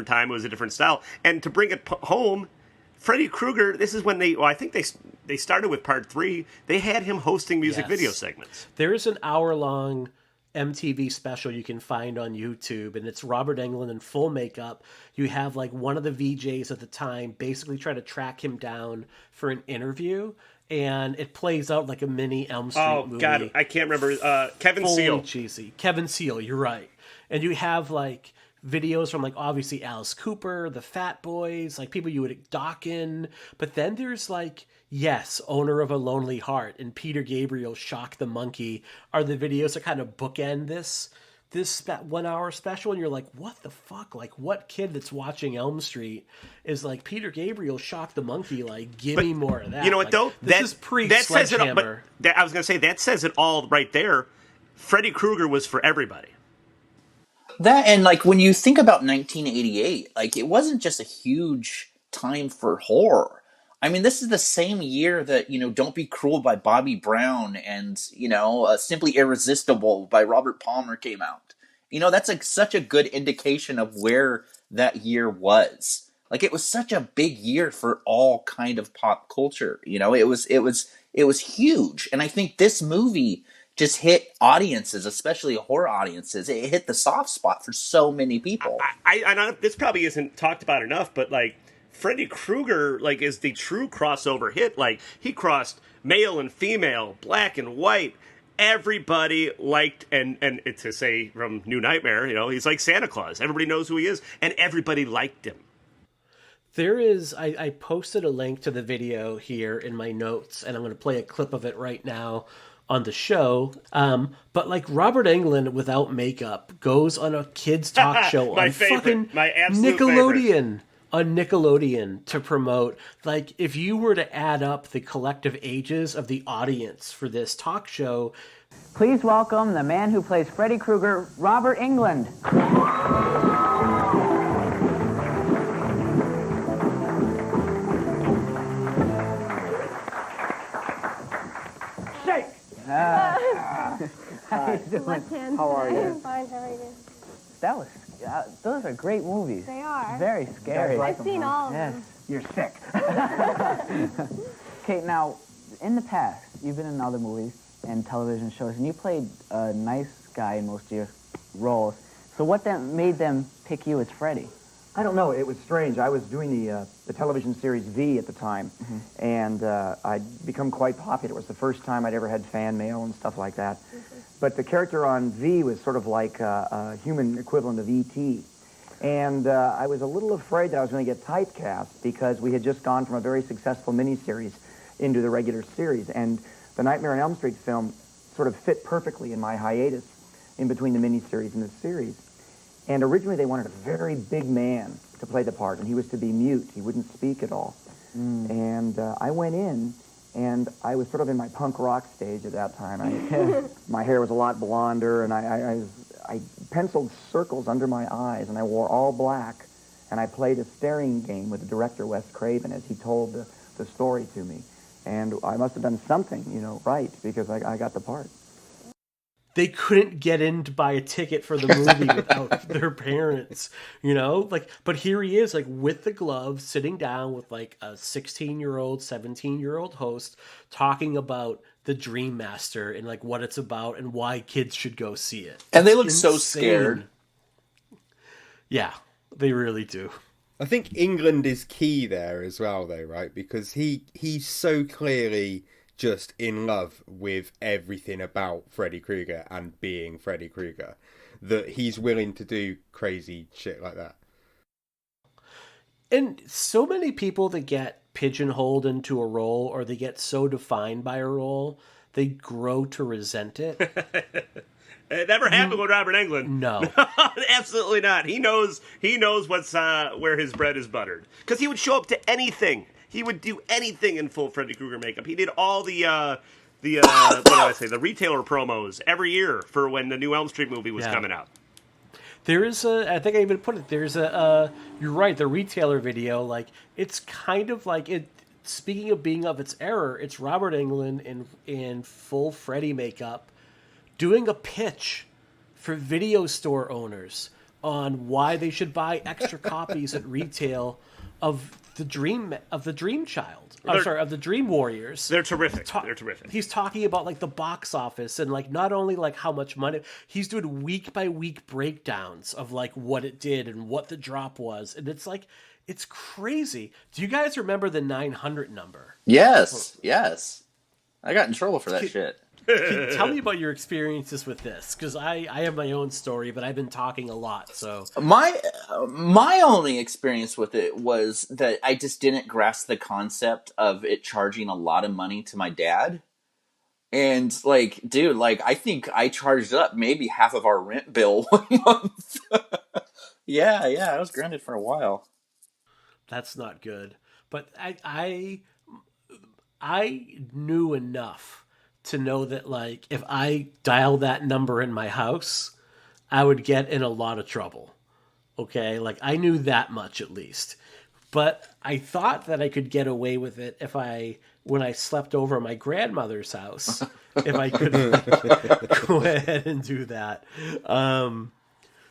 time, it was a different style. And to bring it home, Freddy Krueger, this is when I think they started with part 3. They had him hosting music video segments. There is an hour-long MTV special you can find on YouTube, and it's Robert Englund in full makeup. You have one of the VJs at the time basically try to track him down for an interview, and it plays out like a mini Elm Street movie. Oh, God, I can't remember. Kevin Seal. Cheesy. Kevin Seal, you're right. And you have, videos from, obviously Alice Cooper, the Fat Boys, people you would dock in. But then there's, Yes, Owner of a Lonely Heart and Peter Gabriel Shock the Monkey are the videos that kind of bookend this 1 hour special, and you're like, what the fuck? Like, what kid that's watching Elm Street is like, Peter Gabriel Shock the Monkey, like, give me more of that. You know what, like, though? This is that says it all, pre-Sledgehammer. but I was going to say, that says it all right there. Freddy Krueger was for everybody. That, and like when you think about 1988, like it wasn't just a huge time for horror. I mean, this is the same year that, Don't Be Cruel by Bobby Brown and, Simply Irresistible by Robert Palmer came out. That's like such a good indication of where that year was. Like, it was such a big year for all kind of pop culture. It was huge. And I think this movie just hit audiences, especially horror audiences. It hit the soft spot for so many people. I don't, this probably isn't talked about enough, but like, Freddy Krueger, like, is the true crossover hit. Like, he crossed male and female, black and white. Everybody liked, and to say from New Nightmare, he's like Santa Claus. Everybody knows who he is, and everybody liked him. There is, I posted a link to the video here in my notes, and I'm going to play a clip of it right now on the show. But like Robert Englund without makeup goes on a kids talk show my on favorite, fucking my absolute Nickelodeon. favorite. On Nickelodeon to promote, like, if you were to add up the collective ages of the audience for this talk show. Please welcome the man who plays Freddy Krueger, Robert Englund. Shake! How you doing? Left hand. How are you? I'm fine, how are you? That was, those are great movies. They are. Very scary. I've seen all of them. You're sick. Okay, now, in the past, you've been in other movies and television shows, and you played a nice guy in most of your roles. So what made them pick you as Freddy? I don't know. It was strange. I was doing the television series V at the time, and I'd become quite popular. It was the first time I'd ever had fan mail and stuff like that. But the character on V was sort of like a human equivalent of E.T. And I was a little afraid that I was going to get typecast because we had just gone from a very successful miniseries into the regular series. And the Nightmare on Elm Street film sort of fit perfectly in my hiatus in between the miniseries and the series. And originally they wanted a very big man to play the part, and he was to be mute. He wouldn't speak at all. And I went in, and I was sort of in my punk rock stage at that time. My hair was a lot blonder, and I penciled circles under my eyes, and I wore all black, and I played a staring game with the director, Wes Craven, as he told the story to me. And I must have done something, right, because I got the part. They couldn't get in to buy a ticket for the movie without their parents, but here he is, like, with the gloves, sitting down with like a 16-year-old, 17-year-old host talking about the Dream Master and like what it's about and why kids should go see it. And they look Insane. so scared. Yeah, they really do. I think England is key there as well, though, right? Because he's so clearly just in love with everything about Freddy Krueger and being Freddy Krueger that he's willing to do crazy shit like that. And so many people that get pigeonholed into a role or they get so defined by a role, they grow to resent it. It never happened with Robert Englund. No. Absolutely not. He knows what's where his bread is buttered. Because he would show up to anything. He would do anything in full Freddy Krueger makeup. He did all the what do I say, the retailer promos every year for when the new Elm Street movie was coming out. There is I think I even put it, there's you're right, the retailer video, like, it's kind of like it, speaking of being of its era, it's Robert Englund in full Freddy makeup doing a pitch for video store owners on why they should buy extra copies at retail of the Dream Child. Of the Dream Warriors. They're terrific. They're terrific. He's talking about like the box office and like not only like how much money, he's doing week by week breakdowns of like what it did and what the drop was, and it's like, it's crazy. Do you guys remember the 900 number? Yes. I got in trouble for that shit. Tell me about your experiences with this, because I have my own story, but I've been talking a lot. So my only experience with it was that I just didn't grasp the concept of it charging a lot of money to my dad. And like, dude, like I think I charged up maybe half of our rent bill one month. Yeah, I was grounded for a while. that's not good. But I knew enough to know that, like, if I dial that number in my house, I would get in a lot of trouble. Okay, like I knew that much at least. But I thought that I could get away with it when I slept over at my grandmother's house, if I could go ahead and do that.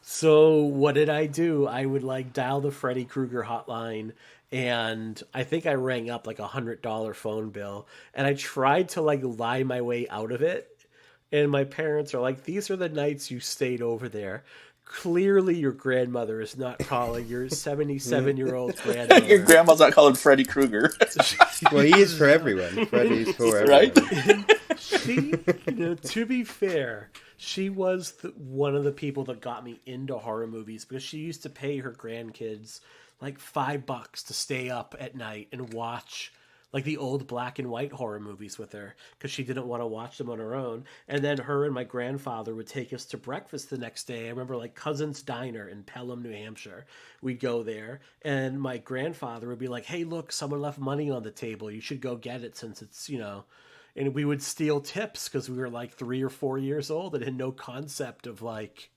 So what did I do? I would like dial the Freddy Krueger hotline, and I think I rang up like $100 phone bill, and I tried to like lie my way out of it. And my parents are like, "These are the nights you stayed over there. Clearly your grandmother is not calling your 77-year-old grandmother." Your grandma's not calling Freddy Krueger. Well, he is for everyone. Freddy's for everyone. Right? She, to be fair, she was one of the people that got me into horror movies, because she used to pay her grandkids like $5 to stay up at night and watch like the old black and white horror movies with her, because she didn't want to watch them on her own. And then her and my grandfather would take us to breakfast the next day. I remember like Cousin's Diner in Pelham, New Hampshire. We'd go there, and my grandfather would be like, "Hey, look, someone left money on the table. You should go get it, since it's, and we would steal tips because we were like 3 or 4 years old and had no concept of like,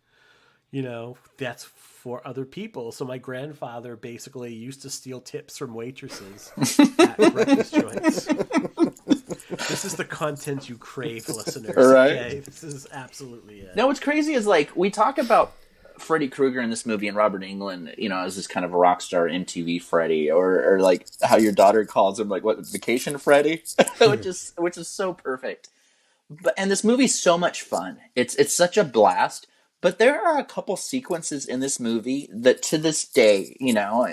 that's for other people. So my grandfather basically used to steal tips from waitresses at breakfast joints. This is the content you crave, listeners. Right. Okay? This is absolutely it. No, what's crazy is like we talk about Freddy Krueger in this movie and Robert Englund, as this kind of a rock star MTV Freddy, or like how your daughter calls him, like, what, Vacation Freddy, which is so perfect. And this movie's so much fun. It's such a blast. But there are a couple sequences in this movie that to this day,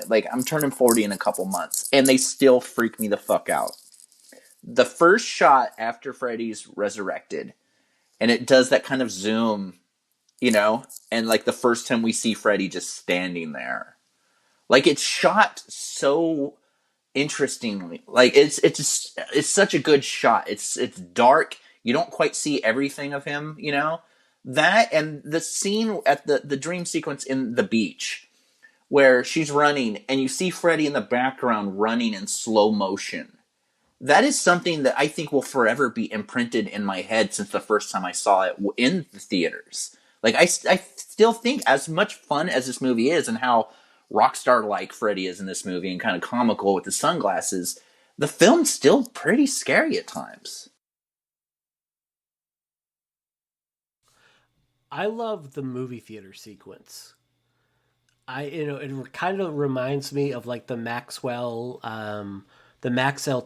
like I'm turning 40 in a couple months, and they still freak me the fuck out. The first shot after Freddy's resurrected, and it does that kind of zoom, and like the first time we see Freddy just standing there. Like it's shot so interestingly. Like it's such a good shot. It's dark. You don't quite see everything of him, That and the scene at the dream sequence in the beach where she's running and you see Freddy in the background running in slow motion. That is something that I think will forever be imprinted in my head since the first time I saw it in the theaters. Like I still think, as much fun as this movie is and how rock star like Freddy is in this movie and kind of comical with the sunglasses, the film's still pretty scary at times. I love the movie theater sequence. It kind of reminds me of like the Maxell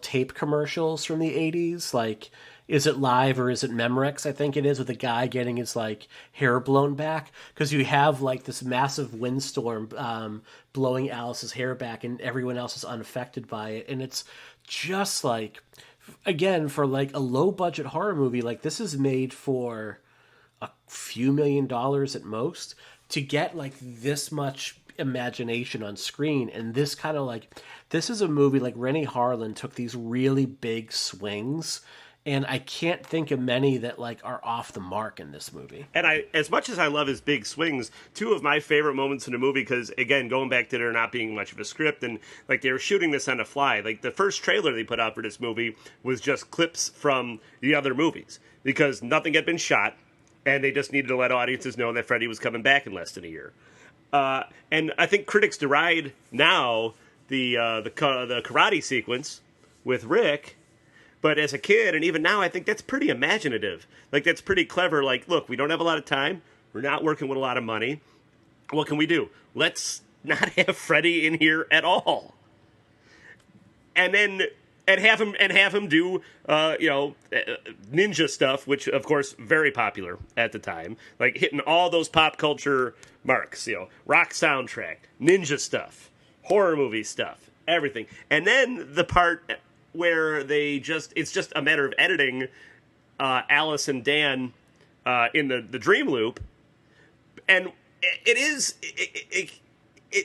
tape commercials from the 80s. Like, is it live or is it Memorex? I think it is, with the guy getting his like hair blown back, because you have like this massive windstorm blowing Alice's hair back, and everyone else is unaffected by it. And it's just like, again, for like a low budget horror movie, like this is made for a few $1 million at most, to get like this much imagination on screen. And this kind of like, this is a movie like Renny Harlin took these really big swings, and I can't think of many that like are off the mark in this movie. And as much as I love his big swings, two of my favorite moments in the movie, because again, going back to there not being much of a script, and like they were shooting this on the fly. Like the first trailer they put out for this movie was just clips from the other movies, because nothing had been shot. And they just needed to let audiences know that Freddy was coming back in less than a year. And I think critics deride now the karate sequence with Rick, but as a kid, and even now, I think that's pretty imaginative. Like, that's pretty clever. Like, look, we don't have a lot of time. We're not working with a lot of money. What can we do? Let's not have Freddy in here at all. And then... And have him do, ninja stuff, which, of course, very popular at the time. Like, hitting all those pop culture marks, rock soundtrack, ninja stuff, horror movie stuff, everything. And then the part where it's just a matter of editing Alice and Dan in the dream loop, and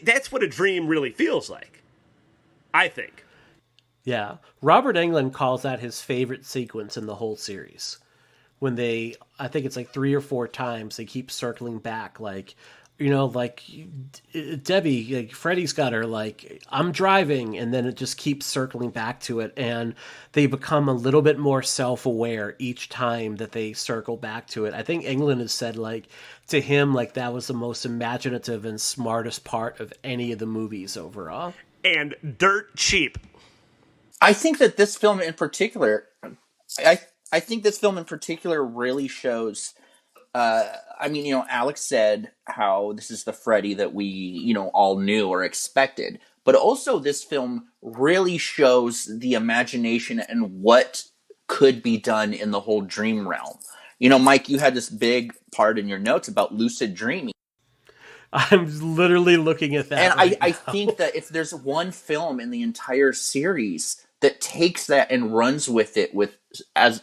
that's what a dream really feels like, I think. Yeah. Robert Englund calls that his favorite sequence in the whole series. When I think it's like 3 or 4 times, they keep circling back, like, like Debbie, like Freddy's got her, like, I'm driving, and then it just keeps circling back to it, and they become a little bit more self-aware each time that they circle back to it. I think Englund has said, like, to him, like, that was the most imaginative and smartest part of any of the movies overall. And dirt cheap. I think that this film in particular, I think this film in particular really shows. Alex said how this is the Freddy that we, all knew or expected. But also this film really shows the imagination and what could be done in the whole dream realm. Mike, you had this big part in your notes about lucid dreaming. I'm literally looking at that. And I think that if there's one film in the entire series that takes that and runs with it with as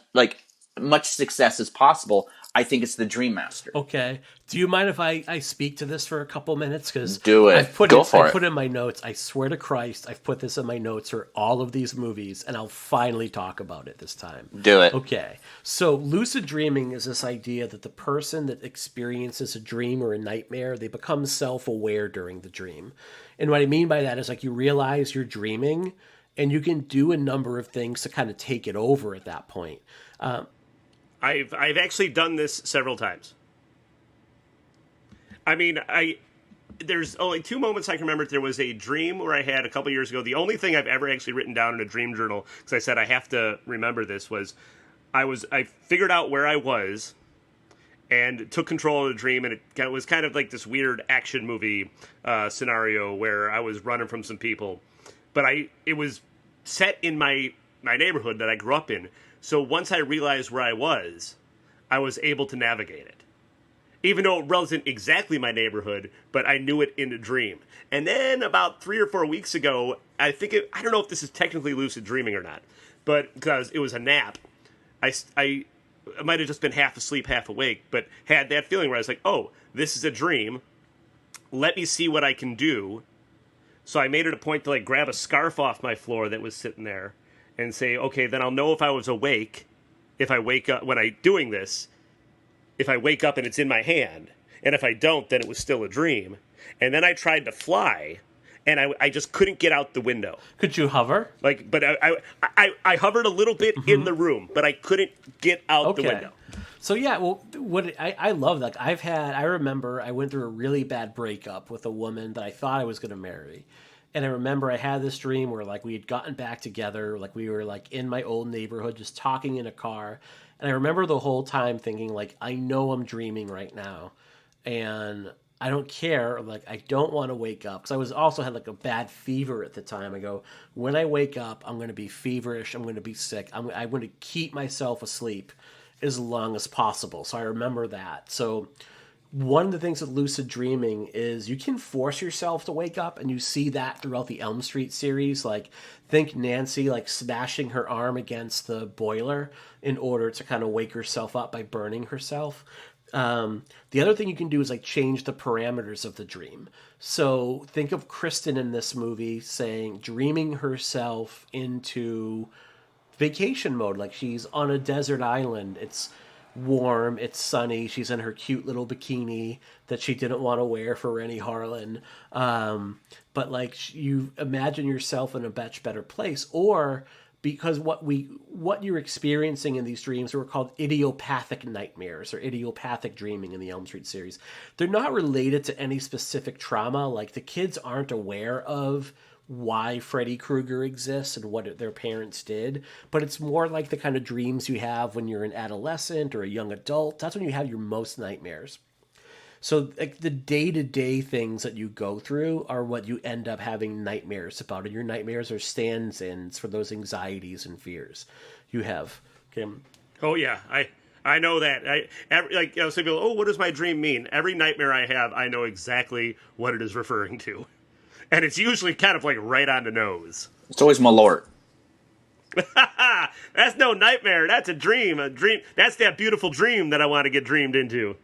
much success as possible, I think it's the Dream Master. Okay. Do you mind if I speak to this for a couple minutes? Because do it. I put in my notes. I swear to Christ, I've put this in my notes for all of these movies, and I'll finally talk about it this time. Do it. Okay. So lucid dreaming is this idea that the person that experiences a dream or a nightmare, they become self-aware during the dream. And what I mean by that is, like, you realize you're dreaming, and you can do a number of things to kind of take it over at that point. I've actually done this several times. I mean, there's only 2 moments I can remember. There was a dream where I had a couple years ago. The only thing I've ever actually written down in a dream journal, because I said I have to remember this, was I figured out where I was and took control of the dream, and it was kind of like this weird action movie scenario where I was running from some people. But it was set in my neighborhood that I grew up in. So once I realized where I was able to navigate it. Even though it wasn't exactly my neighborhood, but I knew it in a dream. And then about 3 or 4 weeks ago, I don't know if this is technically lucid dreaming or not, but because it was a nap, I might have just been half asleep, half awake, but had that feeling where I was like, oh, this is a dream. Let me see what I can do. So I made it a point to grab a scarf off my floor that was sitting there and say, okay, then I'll know if I was awake, if I wake up, when I'm doing this, if I wake up and it's in my hand. And if I don't, then it was still a dream. And then I tried to fly, and I just couldn't get out the window. Could you hover? But I hovered a little bit in the room, but I couldn't get out the window. So yeah, well, I love that. I remember I went through a really bad breakup with a woman that I thought I was going to marry. And I remember I had this dream where we had gotten back together, we were in my old neighborhood, just talking in a car. And I remember the whole time thinking I know I'm dreaming right now, and I don't care. I don't want to wake up, because I was also had a bad fever at the time. I go, when I wake up, I'm going to be feverish. I'm going to be sick. I'm going to keep myself asleep as long as possible. So I remember that. So one of the things with lucid dreaming is you can force yourself to wake up, and you see that throughout the Elm Street series. Think Nancy smashing her arm against the boiler in order to kind of wake herself up by burning herself. The other thing you can do is change the parameters of the dream. So think of Kristen in this movie dreaming herself into vacation mode. She's on a desert island. It's warm, it's sunny, she's in her cute little bikini that she didn't want to wear for Renny Harlin. But you imagine yourself in a much better place. Or because what you're experiencing in these dreams were called idiopathic nightmares or idiopathic dreaming in the Elm Street series. They're not related to any specific trauma. The kids aren't aware of why Freddy Krueger exists and what their parents did, but it's more like the kind of dreams you have when you're an adolescent or a young adult. That's when you have your most nightmares. So the day-to-day things that you go through are what you end up having nightmares about, and your nightmares are stand-ins for those anxieties and fears you have. Okay. Oh yeah, I know that. Some people, oh, what does my dream mean? Every nightmare I have, I know exactly what it is referring to. And it's usually kind of right on the nose. It's always Malort. That's no nightmare. That's a dream. A dream. That's that beautiful dream that I want to get dreamed into.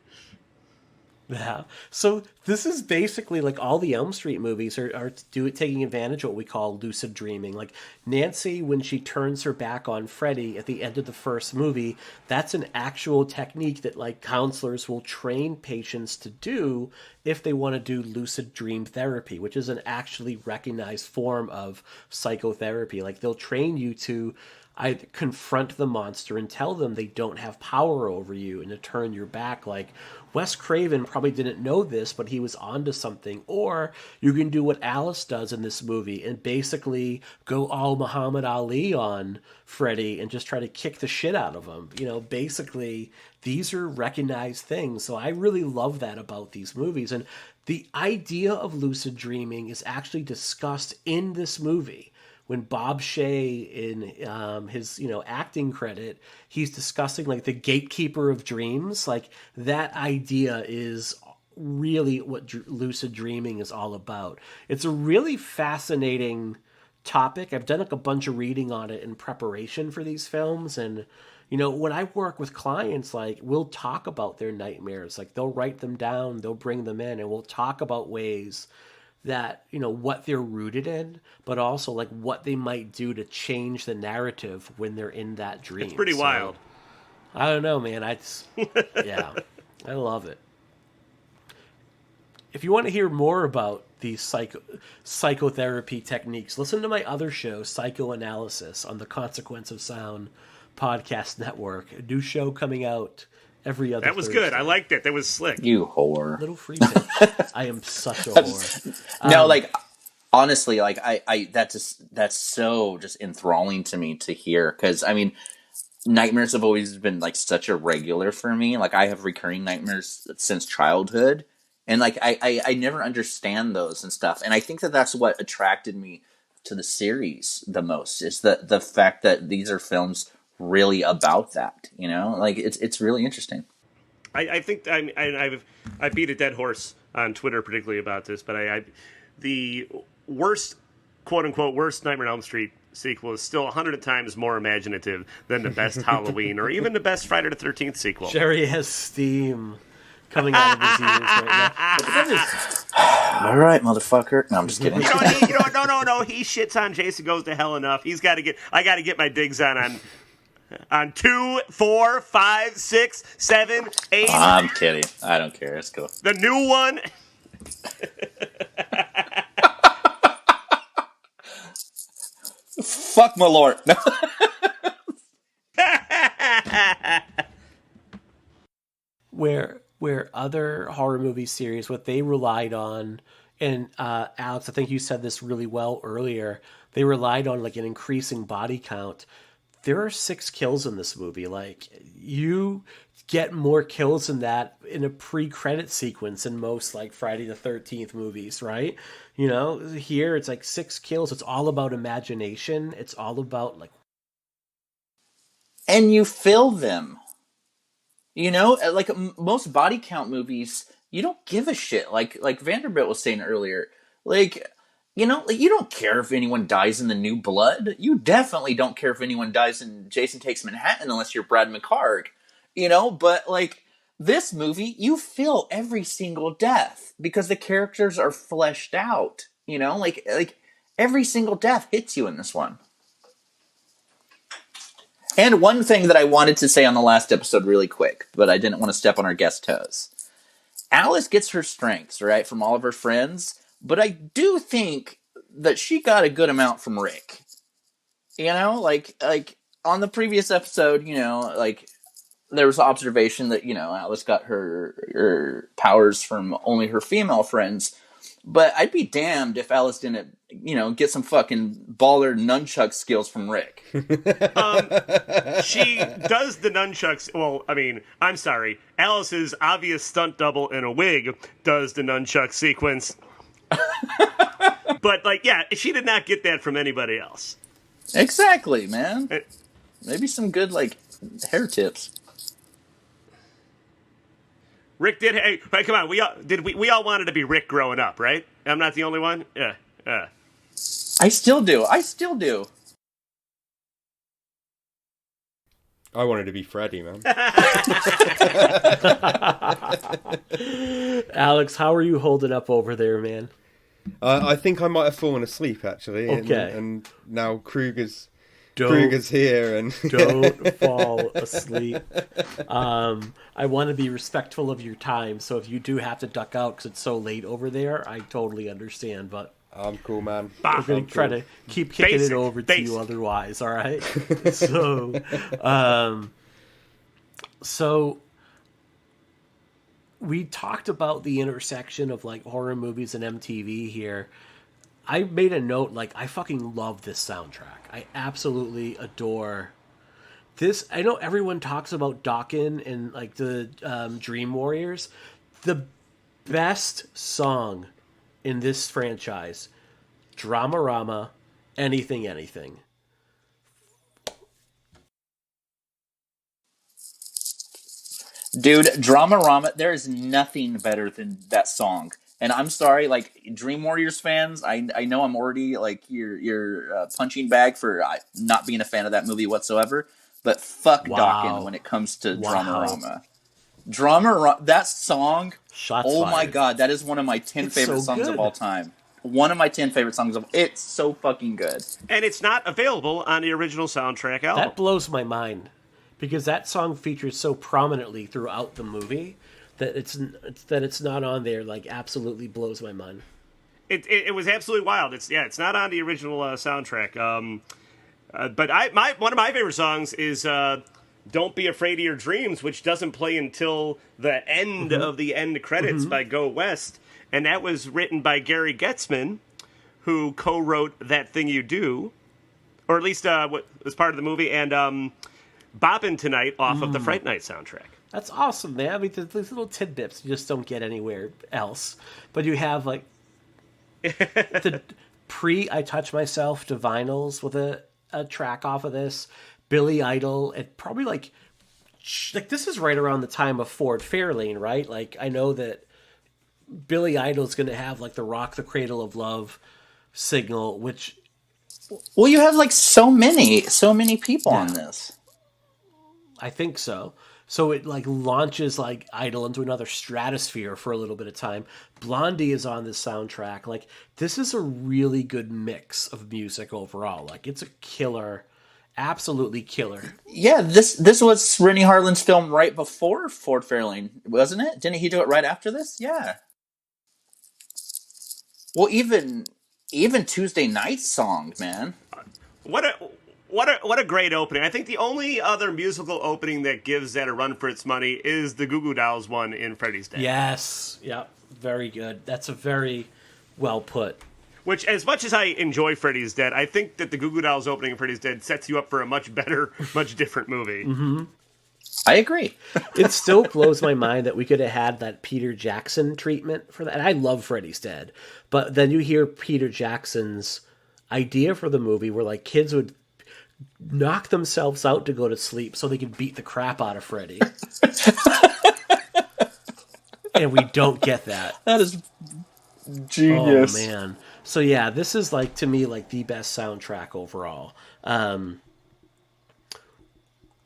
Yeah. So this is basically like all the Elm Street movies are taking advantage of what we call lucid dreaming. Like Nancy, when she turns her back on Freddy at the end of the first movie, that's an actual technique that like counselors will train patients to do if they want to do lucid dream therapy, which is an actually recognized form of psychotherapy. Like they'll train you to either confront the monster and tell them they don't have power over you and to turn your back. Like Wes Craven probably didn't know this, but he was onto something. Or you can do what Alice does in this movie and basically go all Muhammad Ali on Freddy and just try to kick the shit out of him. You know, basically these are recognized things. So I really love that about these movies. And the idea of lucid dreaming is actually discussed in this movie. When Bob Shea in his acting credit, he's discussing like the gatekeeper of dreams. Like that idea is really what lucid dreaming is all about. It's a really fascinating topic. I've done like a bunch of reading on it in preparation for these films, and when I work with clients, like we'll talk about their nightmares. Like they'll write them down, they'll bring them in, and we'll talk about ways that what they're rooted in, but also like what they might do to change the narrative when they're in that dream. It's pretty wild. I don't know, man. Yeah, I love it. If you want to hear more about these psychotherapy techniques, listen to my other show, Psychoanalysis, on the Consequence of Sound podcast network. A new show coming out every other That was Thursday. good. I liked it. That was slick. You whore. Little free tip. I am such a whore. No, like honestly, like I that's so just enthralling to me to hear, because I mean, nightmares have always been like such a regular for me. Like I have recurring nightmares since childhood, and like I never understand those and stuff. And I think that that's what attracted me to the series the most, is the fact that these are films really about that, like it's really interesting. I think I beat a dead horse on Twitter particularly about this, but the worst, quote unquote, worst Nightmare on Elm Street sequel is still 100 times more imaginative than the best Halloween or even the best Friday the 13th sequel. Jerry has steam coming out of his ears right now. All right, motherfucker. No, I'm just kidding. No. He shits on Jason Goes to Hell enough. I got to get my digs on 2, 4, 5, 6, 7, 8. I'm kidding. I don't care. It's cool. The new one. Fuck my lord. No. Where other horror movie series, what they relied on, and Alex, I think you said this really well earlier, they relied on like an increasing body count. There are 6 kills in this movie. Like, you get more kills than that in a pre-credit sequence in most like Friday the 13th movies, right? Here it's like 6 kills. It's all about imagination. It's all about like, and you fill them. Like most body count movies, you don't give a shit. Like Vanderbilt was saying earlier, like you don't care if anyone dies in The New Blood. You definitely don't care if anyone dies in Jason Takes Manhattan unless you're Brad McHarg. But like this movie, you feel every single death because the characters are fleshed out. Like every single death hits you in this one. And one thing that I wanted to say on the last episode really quick, but I didn't want to step on our guest toes. Alice gets her strengths, right, from all of her friends, but I do think that she got a good amount from Rick. Like on the previous episode, like there was observation that, Alice got her powers from only her female friends. But I'd be damned if Alice didn't, get some fucking baller nunchuck skills from Rick. She does the nunchucks. Well, I mean, I'm sorry. Alice's obvious stunt double in a wig does the nunchuck sequence. But, like, yeah, she did not get that from anybody else. Exactly, man. Maybe some good, like, hair tips. Rick did. Hey, come on. We all wanted to be Rick growing up, right? I'm not the only one. Yeah. I still do. I wanted to be Freddy, man. Alex, how are you holding up over there, man? I think I might have fallen asleep, actually. Okay. And now Kruger's here, and don't fall asleep. I want to be respectful of your time, so if you do have to duck out because it's so late over there, I totally understand. But I'm cool, man. We're going to try to keep kicking it over to you otherwise. All right. So we talked about the intersection of like horror movies and MTV here. I made a note, like, I fucking love this soundtrack. I absolutely adore this. I know everyone talks about Dokken and, like, the Dream Warriors. The best song in this franchise, Dramarama, Anything, Anything. Dude, Dramarama, there is nothing better than that song. And I'm sorry, like, Dream Warriors fans, I know I'm already, like, your punching bag for not being a fan of that movie whatsoever, but fuck Dokken when it comes to Dramarama. Dramarama, that song, Shots fired. My God, that is one of my 10 favorite songs of all time. One of my 10 favorite songs it's so fucking good. And it's not available on the original soundtrack album. That blows my mind, because that song features so prominently throughout the movie. That it's not on there, like, absolutely blows my mind. It was absolutely wild. It's not on the original soundtrack. But one of my favorite songs is "Don't Be Afraid of Your Dreams," which doesn't play until the end of the end credits by Go West, and that was written by Gary Getzman, who co-wrote "That Thing You Do," or at least what was part of the movie, and "Boppin' Tonight" off of the Fright Night soundtrack. That's awesome, man. I mean, these little tidbits you just don't get anywhere else. But you have, like, the I Touch Myself to vinyls with a track off of this. Billy Idol. It probably, like, this is right around the time of Ford Fairlane, right? Like, I know that Billy Idol's going to have, like, the Rock the Cradle of Love signal, which... Well, you have, like, so many people on this. I think so. So it, like, launches, like, Idol into another stratosphere for a little bit of time. Blondie is on this soundtrack. Like, this is a really good mix of music overall. Like, it's a killer, absolutely killer. Yeah, this was Renny Harlin's film right before Ford Fairlane, wasn't it? Didn't he do it right after this? Yeah. Well, even Tuesday Night's song, man. What a great opening. I think the only other musical opening that gives that a run for its money is the Goo Goo Dolls one in Freddy's Dead. Yes. Yep. Very good. That's a very well put. Which, as much as I enjoy Freddy's Dead, I think that the Goo Goo Dolls opening in Freddy's Dead sets you up for a much better, much different movie. Mm-hmm. I agree. It still blows my mind that we could have had that Peter Jackson treatment for that. And I love Freddy's Dead. But then you hear Peter Jackson's idea for the movie where, like, kids would knock themselves out to go to sleep so they could beat the crap out of Freddy. And we don't get that. That is genius. Oh, man. So, yeah, this is, like, to me, like, the best soundtrack overall.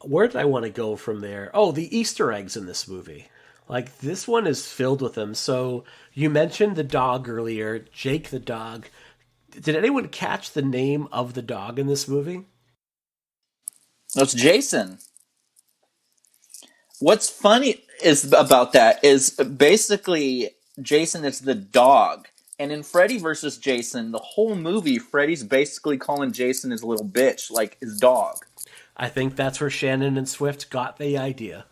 Where did I want to go from there? Oh, the Easter eggs in this movie. Like, this one is filled with them. So, you mentioned the dog earlier, Jake the dog. Did anyone catch the name of the dog in this movie? That's Jason. What's funny about that is basically Jason is the dog. And in Freddy vs. Jason, the whole movie, Freddy's basically calling Jason his little bitch, like his dog. I think that's where Shannon and Swift got the idea.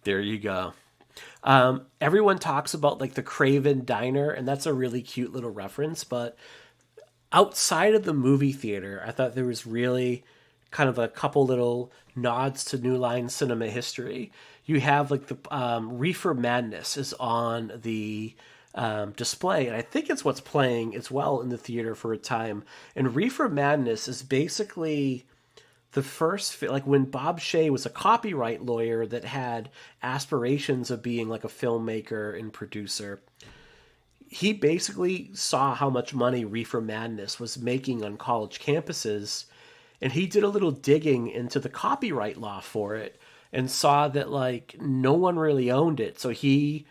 There you go. Everyone talks about, like, the Craven Diner, and that's a really cute little reference. But outside of the movie theater, I thought there was really kind of a couple little nods to New Line cinema history. You have, like, the Reefer Madness is on the display, and I think it's what's playing as well in the theater for a time. And Reefer Madness is basically the first, like, when Bob Shea was a copyright lawyer that had aspirations of being, like, a filmmaker and producer. He basically saw how much money Reefer Madness was making on college campuses, And he did a little digging into the copyright law for it and saw that, like, no one really owned it. So he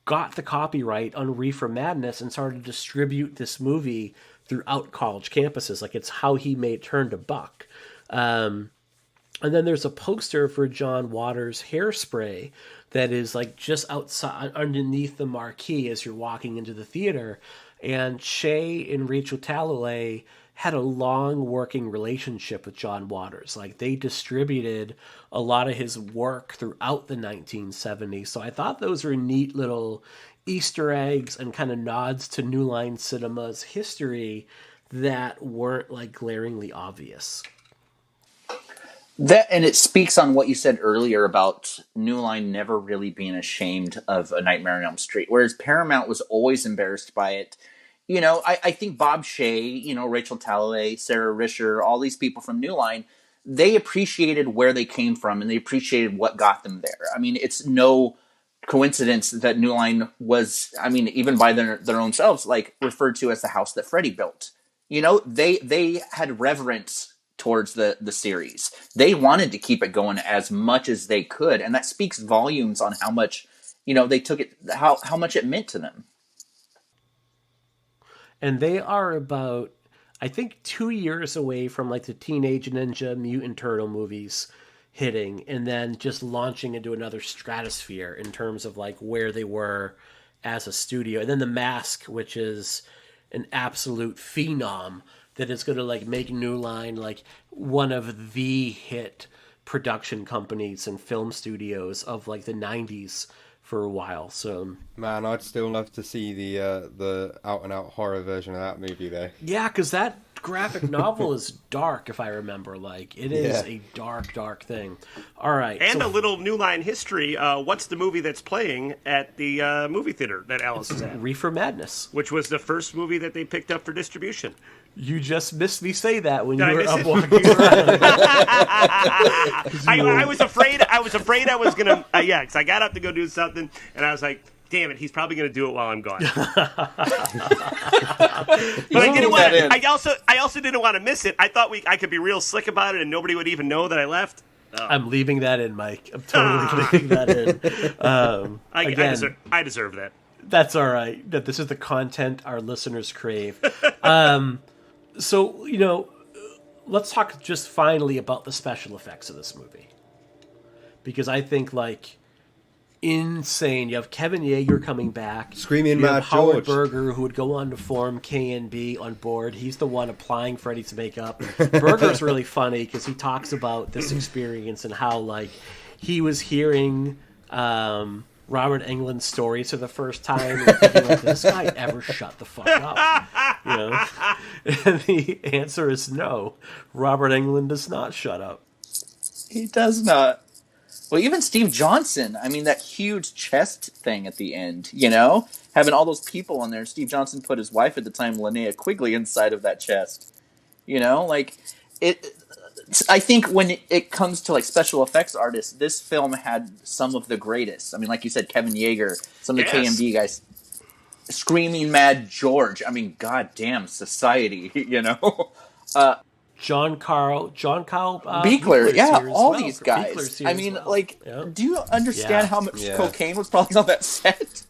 got the copyright on Reefer Madness and started to distribute this movie throughout college campuses. Like, it's how he turned a buck. And then there's a poster for John Waters' Hairspray that is, like, just outside underneath the marquee as you're walking into the theater. And Shay and Rachel Talalay had a long working relationship with John Waters. Like, they distributed a lot of his work throughout the 1970s. So I thought those were neat little Easter eggs and kind of nods to New Line Cinema's history that weren't, like, glaringly obvious. That, and it speaks on what you said earlier about New Line never really being ashamed of A Nightmare on Elm Street, whereas Paramount was always embarrassed by it. You know, I think Bob Shea, you know, Rachel Talalay, Sarah Risher, all these people from New Line, they appreciated where they came from and they appreciated what got them there. I mean, it's no coincidence that New Line was, I mean, even by their own selves, like, referred to as the house that Freddy built. You know, they had reverence towards the series. They wanted to keep it going as much as they could, and that speaks volumes on how much, you know, they took it, how much it meant to them. And they are about, I think, 2 years away from, like, the Teenage Ninja Mutant Turtle movies hitting and then just launching into another stratosphere in terms of, like, where they were as a studio. And then The Mask, which is an absolute phenom that is going to, like, make New Line, like, one of the hit production companies and film studios of, like, the 90s for a while. So, man, I'd still love to see the out and out horror version of that movie though. Yeah, because that graphic novel is dark, if I remember. Like, it is a dark thing. All right, and a little New Line history. What's the movie that's playing at the movie theater that Alice is at? Reefer Madness, which was the first movie that they picked up for distribution. You just missed me say that when Did you I were miss up it? walking around. I was afraid I was gonna because I got up to go do something and I was like, damn it, he's probably gonna do it while I'm gone. But I didn't want I also didn't want to miss it. I thought I could be real slick about it and nobody would even know that I left. Oh. I'm leaving that in, Mike. I'm totally leaving that in. I deserve that. That's all right. That this is the content our listeners crave. So, you know, let's talk just finally about the special effects of this movie. Because I think, like, insane. You have Kevin Yeager coming back. Screaming Mad George. Howard Berger, who would go on to form K&B on board. He's the one applying Freddy's makeup. Berger's really funny because he talks about this experience and how, like, he was hearing Robert Englund's stories for the first time and thinking, like, this guy ever shut the fuck up? You know? And the answer is no. Robert Englund does not shut up. He does not. Well, even Steve Johnson, I mean, that huge chest thing at the end, you know? Having all those people in there. Steve Johnson put his wife at the time, Linnea Quigley, inside of that chest. You know? Like, I think when it comes to, like, special effects artists, this film had some of the greatest. I mean, like you said, Kevin Yeager, some of the KMB guys. Screaming Mad George. I mean, goddamn Society, you know? John Carl Beekler, yeah, all these guys. I mean, like, do you understand how much cocaine was probably on that set?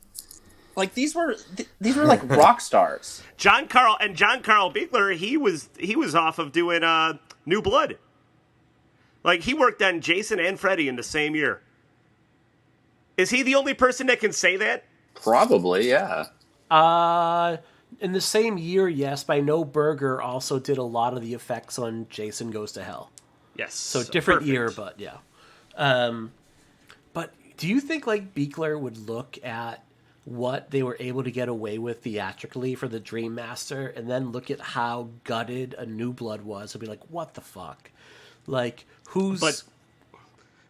Like, these were like rock stars. John Carl Beekler, he was off of doing New Blood. Like, he worked on Jason and Freddy in the same year. Is he the only person that can say that? Probably, yeah. In the same year, yes, but I know Berger also did a lot of the effects on Jason Goes to Hell. Yes. So different year, but yeah. But do you think, like, Beekler would look at what they were able to get away with theatrically for the Dream Master and then look at how gutted a New Blood was and be like, what the fuck? Like, who's...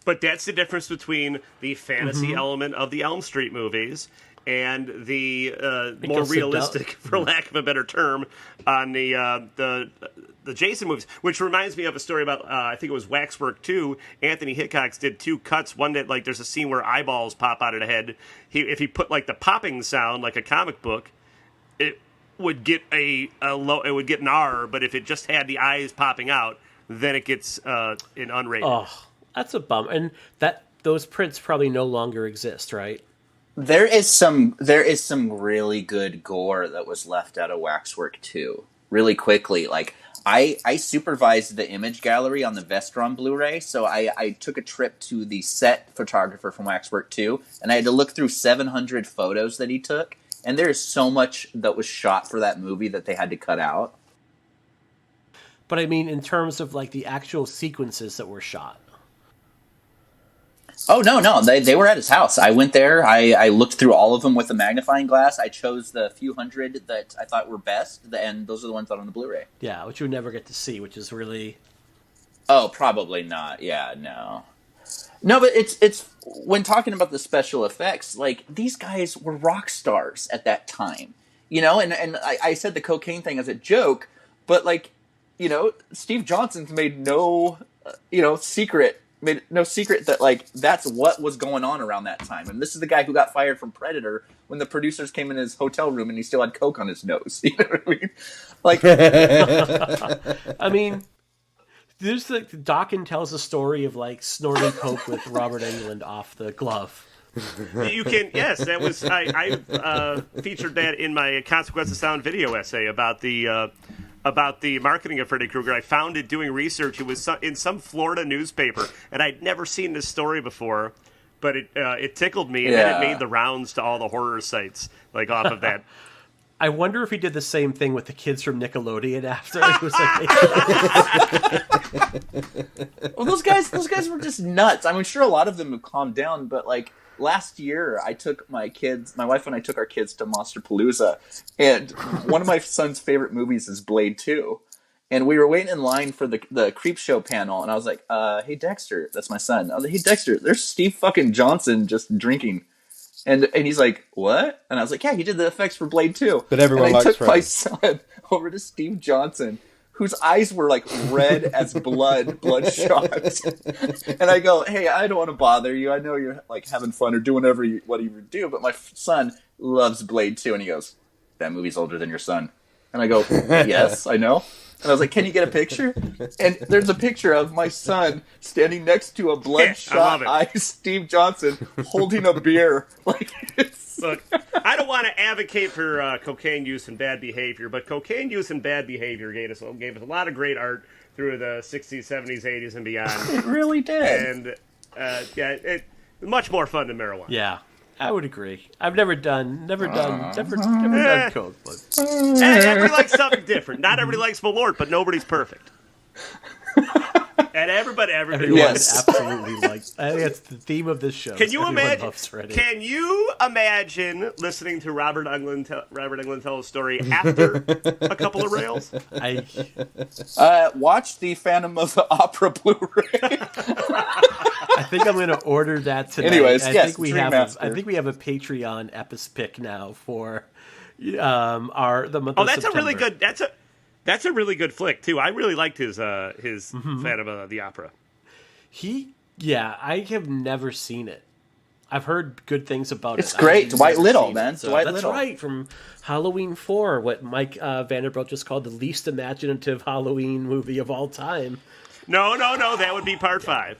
But that's the difference between the fantasy element of the Elm Street movies and the more realistic, for lack of a better term, on the Jason movies. Which reminds me of a story about, I think it was Waxwork 2. Anthony Hickox did 2 cuts. One that, like, there's a scene where eyeballs pop out of the head. If he put, like, the popping sound, like a comic book, it would get it would get an R. But if it just had the eyes popping out, then it gets an unrated. Oh, that's a bum. And those prints probably no longer exist, right? There is some really good gore that was left out of Waxwork 2. Really quickly, like I supervised the image gallery on the Vestron Blu-ray, so I took a trip to the set photographer from Waxwork 2, and I had to look through 700 photos that he took, and there is so much that was shot for that movie that they had to cut out. But I mean, in terms of like the actual sequences that were shot. Oh, no, they were at his house. I went there, I looked through all of them with a magnifying glass. I chose the few hundred that I thought were best, and those are the ones that are on the Blu-ray. Yeah, which you would never get to see, which is really... Oh, probably not. Yeah, no. No, but it's when talking about the special effects, like, these guys were rock stars at that time. You know, and I said the cocaine thing as a joke, but, like, you know, Steve Johnson's made no secret that, like, that's what was going on around that time. And this is the guy who got fired from Predator when the producers came in his hotel room and he still had coke on his nose. You know what I mean? Like, I mean, there's the Dawkins tells a story of like snorting coke with Robert Englund off the glove. You can, yes, that was I featured that in my Consequence of Sound video essay about the marketing of Freddy Krueger. I found it doing research. It was in some Florida newspaper, and I'd never seen this story before, but it tickled me, and then it made the rounds to all the horror sites, like off of that. I wonder if he did the same thing with the kids from Nickelodeon after. It was like, well, those guys were just nuts. I'm sure a lot of them have calmed down, but like last year, I took my wife and I took our kids to Monsterpalooza, and one of my son's favorite movies is Blade 2. And we were waiting in line for the Creep Show panel, and I was like, hey, Dexter, that's my son. I was like, hey, Dexter, there's Steve fucking Johnson just drinking. And he's like, what? And I was like, yeah, he did the effects for Blade 2. But everyone and I likes took my son over to Steve Johnson, whose eyes were like red as bloodshot. And I go, hey, I don't want to bother you. I know you're like having fun or doing whatever you do, but my son loves Blade 2. And he goes, that movie's older than your son. And I go, yes, I know. And I was like, can you get a picture? And there's a picture of my son standing next to a bloodshot eye Steve Johnson holding a beer. Like, look, I don't want to advocate for cocaine use and bad behavior, but cocaine use and bad behavior gave us a lot of great art through the 60s, 70s, 80s, and beyond. It really did. And it's much more fun than marijuana. Yeah. I would agree. I've never done coke, but everybody likes something different. Not everybody likes Malort, but nobody's perfect. And everybody yes. Absolutely likes. I think that's the theme of this show. Can you imagine listening to Robert Englund tell a story after a couple of rails? Watch the Phantom of the Opera Blu-ray. I think I'm going to order that tonight. Anyways, I think we have a Patreon epispic now for the month of that's September. A really good. That's a really good flick too. I really liked his Phantom of the Opera. I have never seen it. I've heard good things about It's great. Dwight Little, man. Dwight Little. Right, from Halloween 4, what Mike Vanderbilt just called the least imaginative Halloween movie of all time. No, that would be part 5.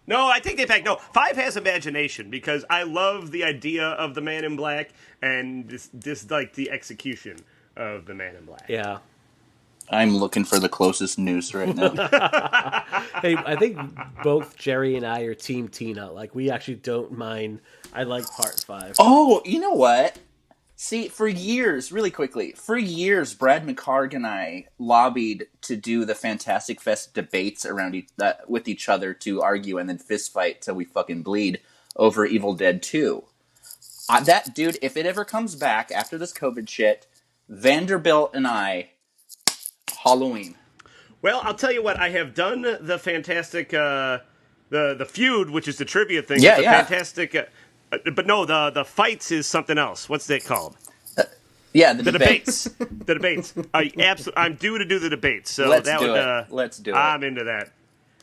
No, I take that back. No, 5 has imagination because I love the idea of the Man in Black and dislike the execution of the Man in Black. Yeah. I'm looking for the closest news right now. Hey, I think both Jerry and I are Team Tina. Like, we actually don't mind. I like part 5. Oh, you know what? See, for years, Brad McHarg and I lobbied to do the Fantastic Fest debates around with each other to argue and then fist fight till we fucking bleed over Evil Dead 2. That dude, if it ever comes back after this COVID shit, Vanderbilt and I, Halloween. Well, I'll tell you what, I have done the fantastic, the feud, which is the trivia thing. Yeah, Fantastic, but no, the fights is something else. What's that called? The debates. The debates. I'm due to do the debates, so let's do it. I'm into that.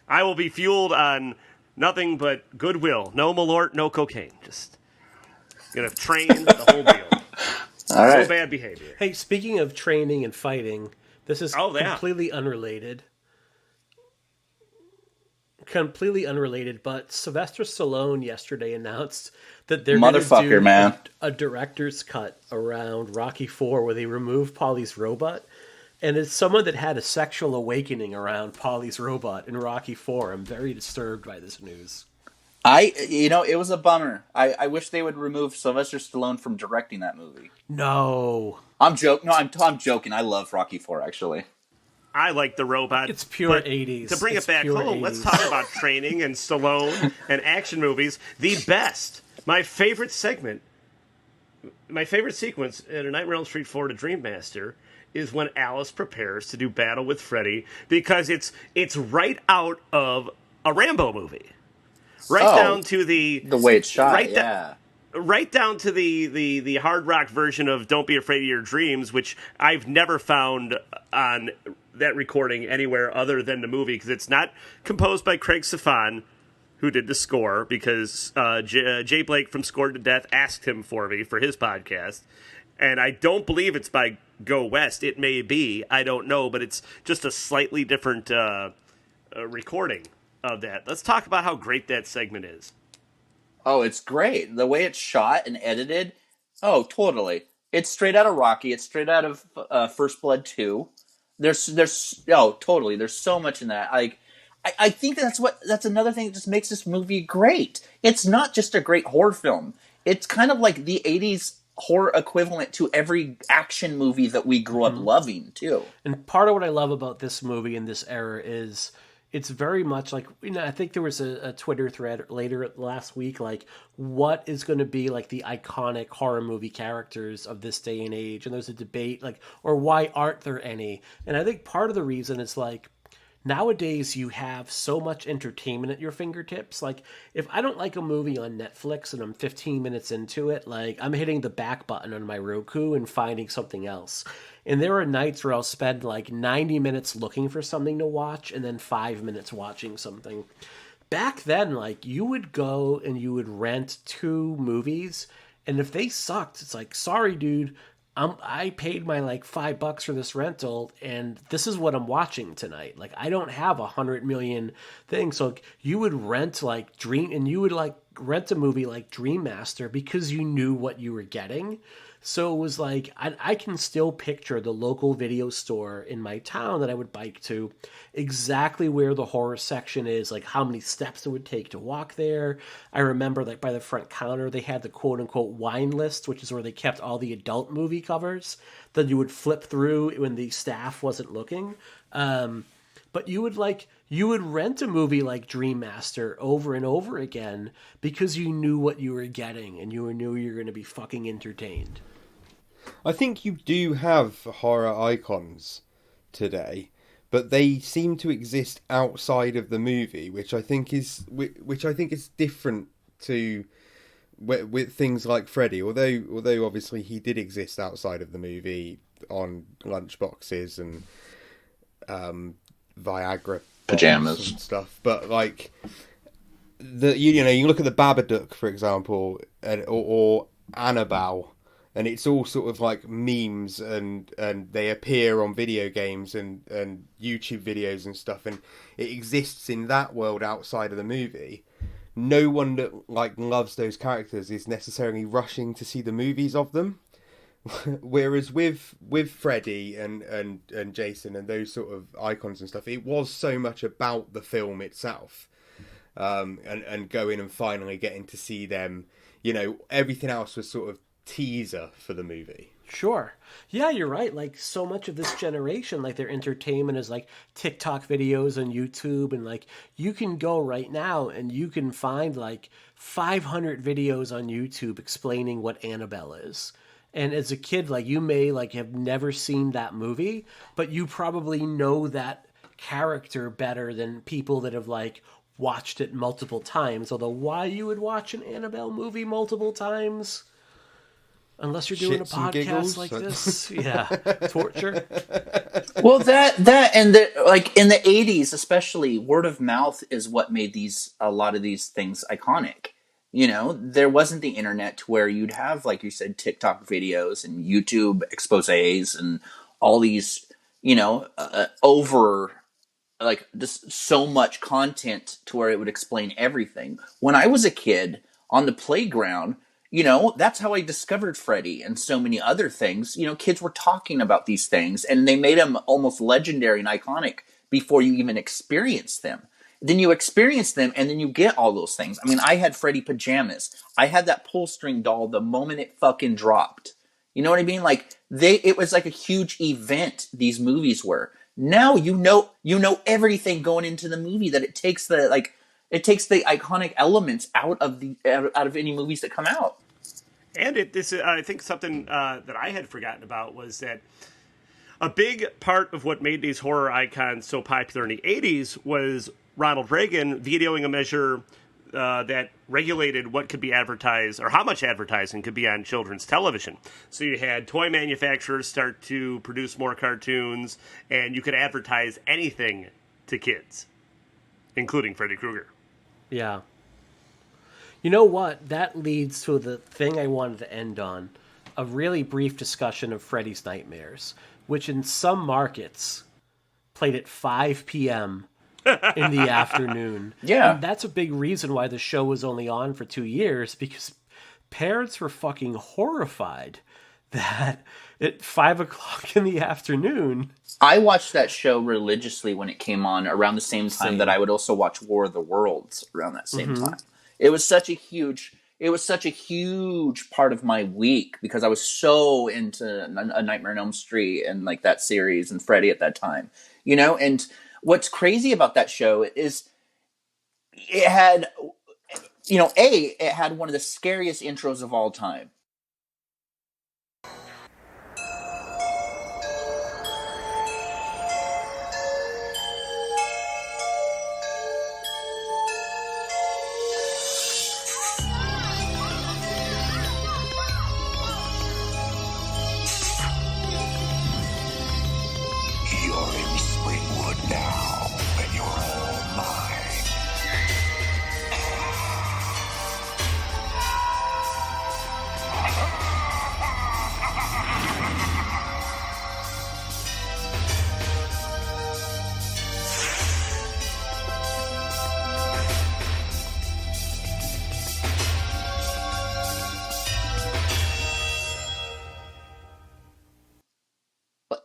I will be fueled on nothing but goodwill. No Malort, no cocaine. Just gonna train the whole deal. All right. No bad behavior. Hey, speaking of training and fighting, this is completely unrelated. completely unrelated, but Sylvester Stallone yesterday announced that they're going to Motherfucker, do man. a director's cut around Rocky IV where they remove Paulie's robot. And as someone that had a sexual awakening around Paulie's robot in Rocky IV, I'm very disturbed by this news. It was a bummer. I wish they would remove Sylvester Stallone from directing that movie. No. I'm joking. No, I'm joking. I love Rocky IV, actually. I like the robot. It's pure but 80s. To bring It's it back pure home, 80s. let's talk about training and Stallone and action movies. The best. My favorite segment, my favorite sequence in A Nightmare on Elm Street 4 to Dream Master is when Alice prepares to do battle with Freddy, because it's right out of a Rambo movie. Down to the way it's shot, right down to the hard rock version of Don't Be Afraid of Your Dreams, which I've never found on that recording anywhere other than the movie, because it's not composed by Craig Safan, who did the score, because Jay Blake from Scored to Death asked him for me for his podcast. And I don't believe it's by Go West. It may be. I don't know, but it's just a slightly different recording of that. Let's talk about how great that segment is. Oh, it's great. The way it's shot and edited. Oh, totally. It's straight out of Rocky. It's straight out of First Blood 2. Totally. There's so much in that. I think that's another thing that just makes this movie great. It's not just a great horror film. It's kind of like the 80s horror equivalent to every action movie that we grew up loving, too. And part of what I love about this movie in this era is it's very much like, I think there was a Twitter thread later last week, like, what is going to be like the iconic horror movie characters of this day and age? And there's a debate, like, or why aren't there any? And I think part of the reason is, like, nowadays you have so much entertainment at your fingertips. Like, if I don't like a movie on Netflix and I'm 15 minutes into it, like, I'm hitting the back button on my Roku and finding something else. And there are nights where I'll spend like 90 minutes looking for something to watch and then 5 minutes watching something. Back then, like, you would go and you would rent 2 movies, and if they sucked, it's like, sorry, dude, I paid my like $5 for this rental, and this is what I'm watching tonight. Like, I don't have 100 million things. So you would rent like you would like rent a movie like Dream Master because you knew what you were getting. So it was like, I can still picture the local video store in my town that I would bike to, exactly where the horror section is, like how many steps it would take to walk there. I remember like by the front counter, they had the quote unquote wine list, which is where they kept all the adult movie covers that you would flip through when the staff wasn't looking. But you would rent a movie like Dream Master over and over again because you knew what you were getting and you knew you were going to be fucking entertained. I think you do have horror icons today, but they seem to exist outside of the movie, which I think is different to with things like Freddy. Although obviously he did exist outside of the movie on lunchboxes and Viagra pajamas and stuff, but like you look at the Babadook, for example, or Annabelle. And it's all sort of like memes, and they appear on video games and YouTube videos and stuff, and it exists in that world outside of the movie. No one that like loves those characters is necessarily rushing to see the movies of them. Whereas with Freddy and Jason and those sort of icons and stuff, it was so much about the film itself, and going and finally getting to see them. Everything else was sort of teaser for the movie. Sure. Yeah, you're right. Like, so much of this generation, like, their entertainment is like TikTok videos on YouTube, and like you can go right now and you can find like 500 videos on YouTube explaining what Annabelle is. And as a kid, like, you may like have never seen that movie, but you probably know that character better than people that have like watched it multiple times. Although why you would watch an Annabelle movie multiple times, unless you're doing Shits a podcast giggles. like this, yeah, torture. Well, that and like in the 80s, especially, word of mouth is what made a lot of these things iconic. There wasn't the internet to where you'd have, like you said, TikTok videos and YouTube exposés and all these, over like just so much content to where it would explain everything. When I was a kid on the playground, you know, that's how I discovered Freddy and so many other things. You know, kids were talking about these things, and they made them almost legendary and iconic before you even experience them. Then you experience them, and then you get all those things. I mean, I had Freddy pajamas. I had that pull string doll the moment it fucking dropped. You know what I mean? Like, it was like a huge event, these movies were. Now you know everything going into the movie, that it takes the iconic elements out of any movies that come out. And I think something that I had forgotten about was that a big part of what made these horror icons so popular in the 80s was Ronald Reagan vetoing a measure that regulated what could be advertised, or how much advertising could be on children's television. So you had toy manufacturers start to produce more cartoons, and you could advertise anything to kids, including Freddy Krueger. Yeah. You know what? That leads to the thing I wanted to end on. A really brief discussion of Freddy's Nightmares, which in some markets played at 5 p.m. in the afternoon. Yeah. And that's a big reason why the show was only on for 2 years, because parents were fucking horrified that at 5 o'clock in the afternoon. I watched that show religiously when it came on around the same time that I would also watch War of the Worlds around that same time. It was such a huge part of my week because I was so into A Nightmare on Elm Street and like that series and Freddy at that time, you know. And what's crazy about that show is it had, you know, it had one of the scariest intros of all time.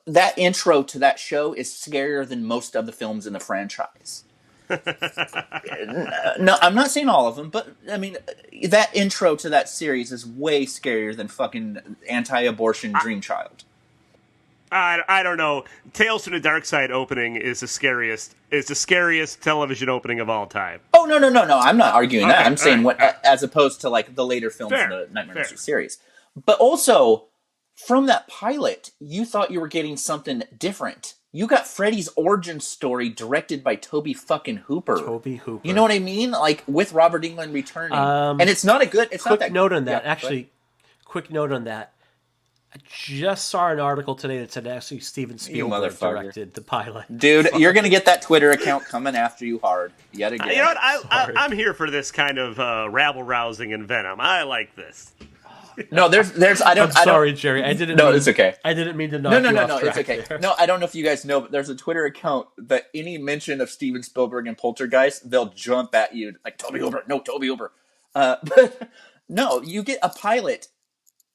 That intro to that show is scarier than most of the films in the franchise. No, I'm not saying all of them, but I mean, that intro to that series is way scarier than fucking anti-abortion Dream Child. I don't know. Tales from the Dark Side opening is the scariest television opening of all time. Oh, no. I'm not arguing that. I'm saying as opposed to like the later films in the Nightmare on Elm Street series. But also, from that pilot, you thought you were getting something different. You got Freddy's origin story directed by Toby fucking Hooper. Toby Hooper. You know what I mean? Like, with Robert Englund returning. And it's not a good... It's not that quick note on that. Yeah, actually, quick note on that. I just saw an article today that said actually Steven Spielberg directed the pilot. Dude, you're going to get that Twitter account coming after you hard. Yet again. You know what? I'm here for this kind of rabble-rousing and venom. I like this. No, there's. I'm sorry, Jerry. I didn't. No, it's okay. I didn't mean to knock you off track. It's okay. There. No, I don't know if you guys know, but there's a Twitter account that any mention of Steven Spielberg and Poltergeist, they'll jump at you like Toby Hooper. No, Toby Hooper. But no, you get a pilot,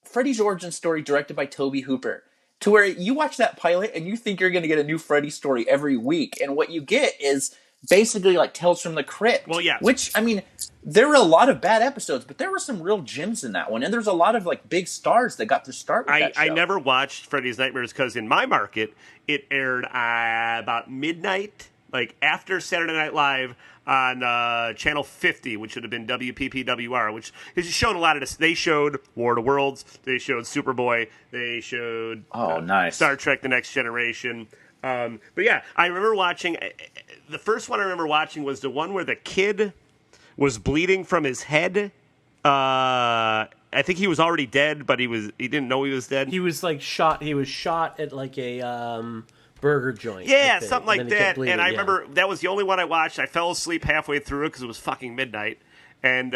Freddy's origin story directed by Toby Hooper, to where you watch that pilot and you think you're going to get a new Freddy story every week, and what you get is basically like Tales from the Crypt. Well, yeah. Which, I mean, there were a lot of bad episodes, but there were some real gems in that one. And there's a lot of like big stars that got to start with that show. I never watched Freddy's Nightmares because in my market, it aired about midnight, like after Saturday Night Live on Channel 50, which would have been WPPWR, which has shown a lot of this. They showed War of the Worlds. They showed Superboy. They showed nice. Star Trek The Next Generation. But yeah, I remember watching... The first one I remember watching was the one where the kid was bleeding from his head. I think he was already dead, but he didn't know he was dead. He was like shot. He was shot at like a burger joint. Yeah, something like that. And I remember that was the only one I watched. I fell asleep halfway through it because it was fucking midnight. And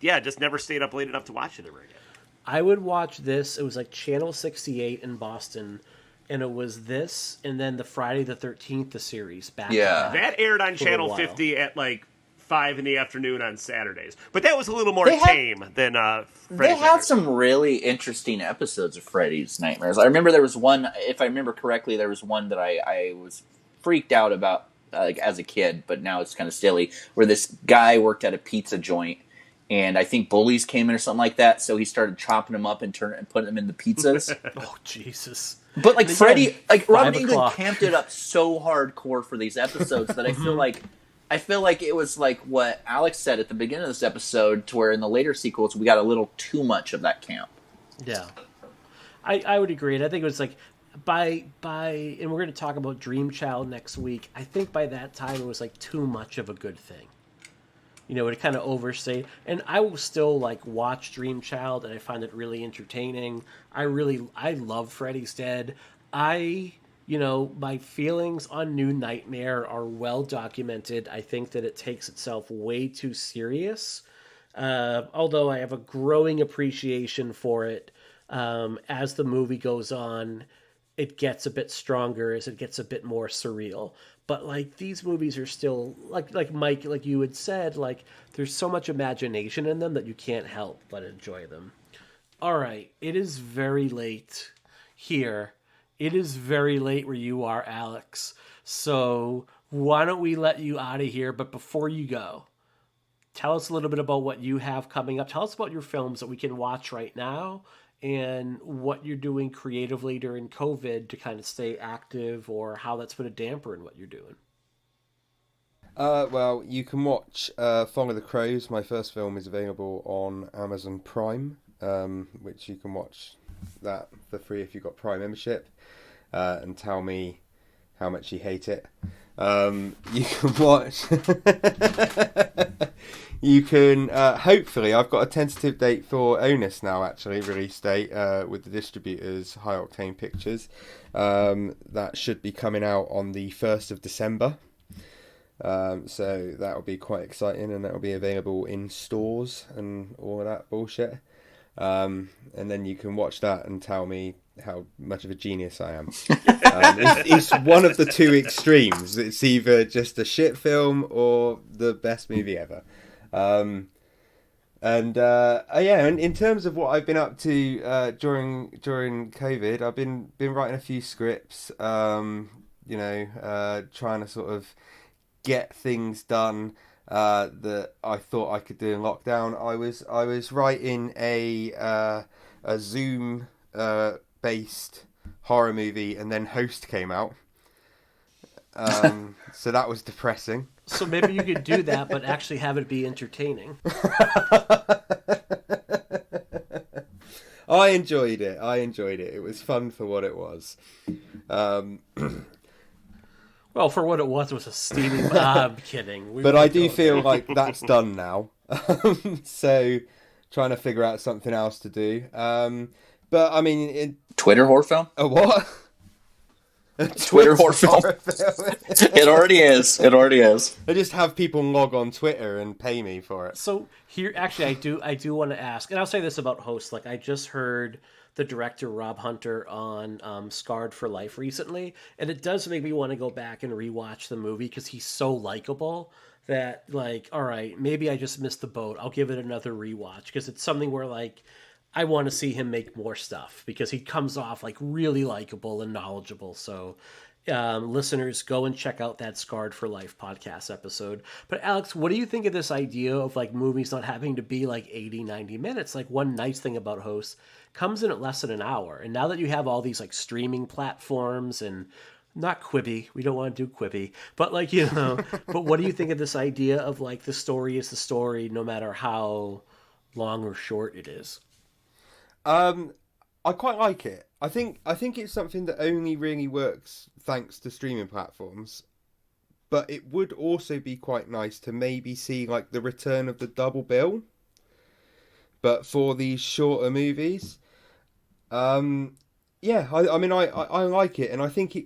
just never stayed up late enough to watch it ever again. I would watch this. It was like Channel 68 in Boston. and it was this, and then the Friday the 13th, the series back. Yeah. That aired on For a Channel while. 50 at like 5 in the afternoon on Saturdays. But that was a little more They have- tame than They Freddy's have Nightmares. some really interesting episodes of Freddy's Nightmares. I remember there was one, if I remember correctly, there was one that I was freaked out about like as a kid, but now it's kind of silly, where this guy worked at a pizza joint, and I think bullies came in or something like that, so he started chopping them up and putting them in the pizzas. Oh, Jesus. But like And Freddy, again, like 5 Robert Englund o'clock. camped it up so hardcore for these episodes that I feel like it was like what Alex said at the beginning of this episode, to where in the later sequels we got a little too much of that camp. Yeah. I would agree. And I think it was like by and we're going to talk about Dream Child next week. I think by that time it was like too much of a good thing. You know, it kind of overstayed. And I will still like watch Dream Child, and I find it really entertaining. I love Freddy's Dead. My feelings on New Nightmare are well documented. I think that it takes itself way too serious. Although I have a growing appreciation for it. As the movie goes on, it gets a bit stronger as it gets a bit more surreal. But like these movies are still like Mike, like you had said, like there's so much imagination in them that you can't help but enjoy them. All right, it is very late here. It is very late where you are, Alex. So why don't we let you out of here? But before you go, tell us a little bit about what you have coming up. Tell us about your films that we can watch right now and what you're doing creatively during COVID to kind of stay active, or how that's put a damper in what you're doing. Well, you can watch Follow the Crows. My first film is available on Amazon Prime, which you can watch that for free if you've got Prime membership, and tell me how much you hate it. You can watch... You can, hopefully, I've got a tentative date for Onus now, actually, release date, with the distributors, High Octane Pictures. That should be coming out on the 1st of December. So that will be quite exciting, and that will be available in stores and all of that bullshit. And then you can watch that and tell me how much of a genius I am. It's one of the two extremes. It's either just a shit film or the best movie ever. And in terms of what I've been up to during COVID, I've been writing a few scripts, trying to sort of get things done that I thought I could do in lockdown. I was writing a Zoom based horror movie, and then Host came out. So that was depressing. So maybe you could do that, but actually have it be entertaining. I enjoyed it. It was fun for what it was. Well, for what it was a steaming... I'm kidding. But I do feel like that's done now. So trying to figure out something else to do. But I mean... Twitter horror film? A what? Twitter horror film. It already is. I just have people log on Twitter and pay me for it. So here, actually, I do want to ask, and I'll say this about Host. Like, I just heard the director Rob Hunter on Scarred for Life recently, and it does make me want to go back and rewatch the movie because he's so likable that, like, all right, maybe I just missed the boat. I'll give it another rewatch because it's something where, like, I want to see him make more stuff because he comes off like really likable and knowledgeable. So listeners, go and check out that Scarred for Life podcast episode. But Alex, what do you think of this idea of like movies not having to be like 80, 90 minutes? Like one nice thing about Host comes in at less than an hour. And now that you have all these like streaming platforms and not Quibi, we don't want to do Quibi, but like, but what do you think of this idea of like the story is the story no matter how long or short it is? I quite like it. I think it's something that only really works thanks to streaming platforms. But it would also be quite nice to maybe see like the return of the double bill, but for these shorter movies. I mean, I like it, and I think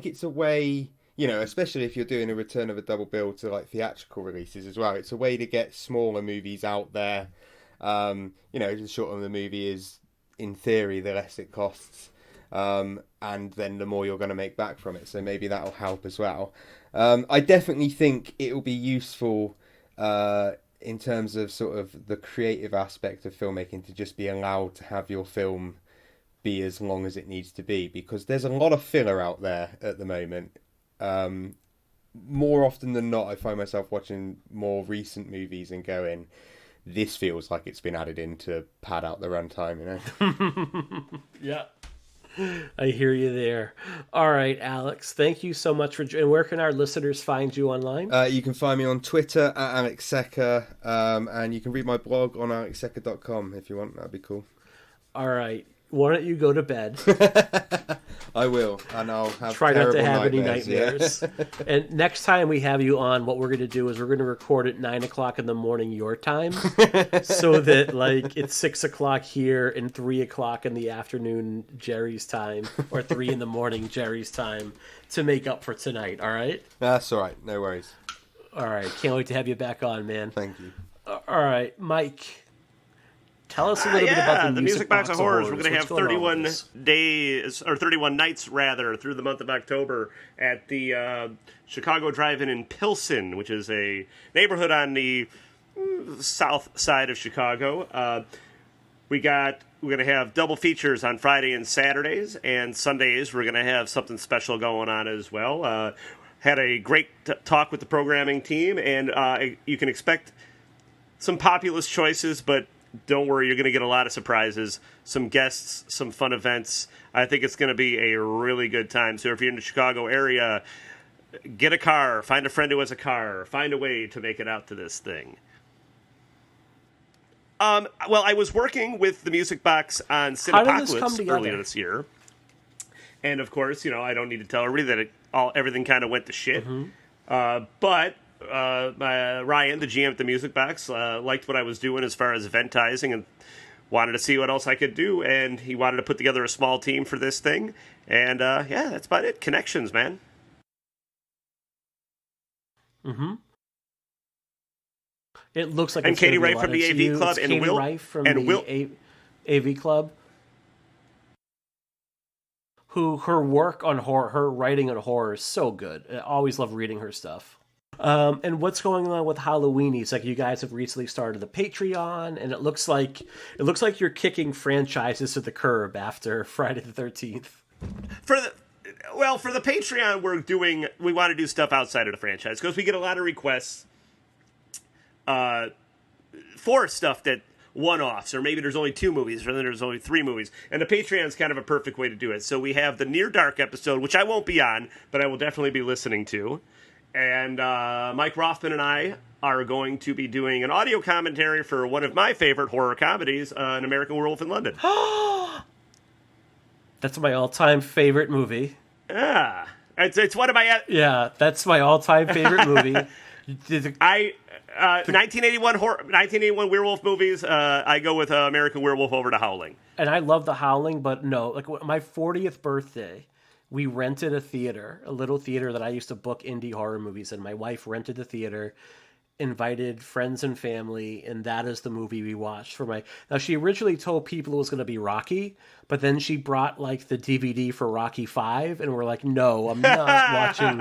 it's a way, especially if you're doing a return of a double bill to like theatrical releases as well. It's a way to get smaller movies out there. The shorter the movie is, in theory, the less it costs. and then the more you're going to make back from it. So maybe that'll help as well. I definitely think it will be useful in terms of sort of the creative aspect of filmmaking to just be allowed to have your film be as long as it needs to be, because there's a lot of filler out there at the moment. More often than not, I find myself watching more recent movies and going, this feels like it's been added in to pad out the runtime, Yeah. I hear you there. All right, Alex, thank you so much for... And where can our listeners find you online? You can find me on Twitter at Alex Secker, and you can read my blog on alexsecker.com if you want. That'd be cool. All right. Why don't you go to bed? I will, and I'll have try not to have nightmares, any nightmares. Yeah. And next time we have you on, what we're going to do is we're going to record at 9:00 in the morning your time, so that like it's 6:00 here and 3:00 in the afternoon Jerry's time, or 3 in the morning Jerry's time, to make up for tonight. All right? That's all right. No worries. All right. Can't wait to have you back on, man. Thank you. All right, Mike. Tell us a little bit about the Music Box of Horrors. We're going to have 31 days, or 31 nights, rather, through the month of October at the Chicago Drive-In in Pilsen, which is a neighborhood on the south side of Chicago. We're going to have double features on Friday and Saturdays, and Sundays we're going to have something special going on as well. Had a great talk with the programming team, and you can expect some populist choices, but don't worry, you're going to get a lot of surprises, some guests, some fun events. I think it's going to be a really good time. So if you're in the Chicago area, get a car, find a friend who has a car, find a way to make it out to this thing. Well, I was working with the Music Box on Cinepocalypse earlier this year. And of course, I don't need to tell everybody that everything kind of went to shit. Mm-hmm. But Ryan, the GM at the Music Box, liked what I was doing as far as eventizing and wanted to see what else I could do, and he wanted to put together a small team for this thing, and yeah, that's about it. Connections, man. Mm-hmm. It looks like and Katie Wright from the AV Club, and Will from the AV Club, who her work on horror, her writing on horror is so good. I always love reading her stuff. And what's going on with Halloweenies? Like, you guys have recently started the Patreon, and it looks like you're kicking franchises to the curb after Friday the 13th. For the Patreon, we want to do stuff outside of the franchise because we get a lot of requests for stuff that one-offs, or maybe there's only 2 movies, or then there's only 3 movies, and the Patreon's kind of a perfect way to do it. So we have the Near Dark episode, which I won't be on, but I will definitely be listening to. And Mike Rothman and I are going to be doing an audio commentary for one of my favorite horror comedies, An American Werewolf in London. That's my all-time favorite movie. Yeah. It's one of my... Yeah, that's my all-time favorite movie. 1981 werewolf movies, I go with American Werewolf over to Howling. And I love The Howling, but no. Like, my 40th birthday... we rented a little theater that I used to book indie horror movies in. My wife rented the theater, invited friends and family, and that is the movie we watched for my... Now, she originally told people it was going to be Rocky, but then she brought, like, the DVD for Rocky 5, and we're like, no, I'm not watching.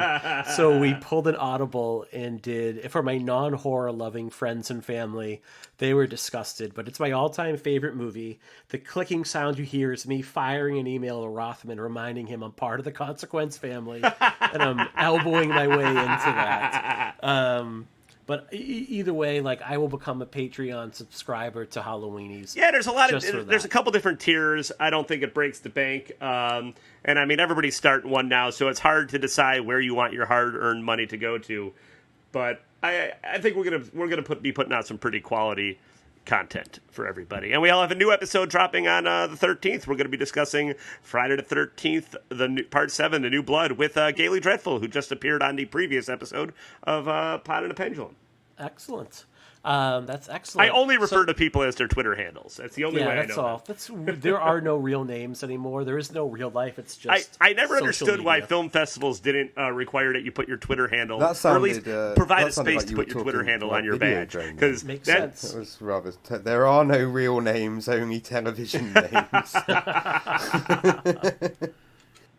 So we pulled an Audible and did... For my non-horror loving friends and family, they were disgusted, but it's my all-time favorite movie. The clicking sound you hear is me firing an email to Rothman, reminding him I'm part of the Consequence family, and I'm elbowing my way into that. But either way, like, I will become a Patreon subscriber to Halloweenies. Yeah, there's a couple different tiers. I don't think it breaks the bank. And I mean, everybody's starting one now, so it's hard to decide where you want your hard-earned money to go to. But I think we're gonna be putting out some pretty quality content for everybody. And we all have a new episode dropping on the 13th. We're going to be discussing Friday the 13th, Part 7, The New Blood, with Gailey Dreadful, who just appeared on the previous episode of Pod and a Pendulum. Excellent. That's excellent. I only refer to people as their Twitter handles. That's the only way I know. All. There are no real names anymore. There is no real life. It's just I never understood media. why film festivals didn't require that you put your Twitter handle, That sounded, or at least provide a space like to you put were your Twitter talking handle about on your video badge. game Because Makes that sense. That was rather. There are no real names, only television names.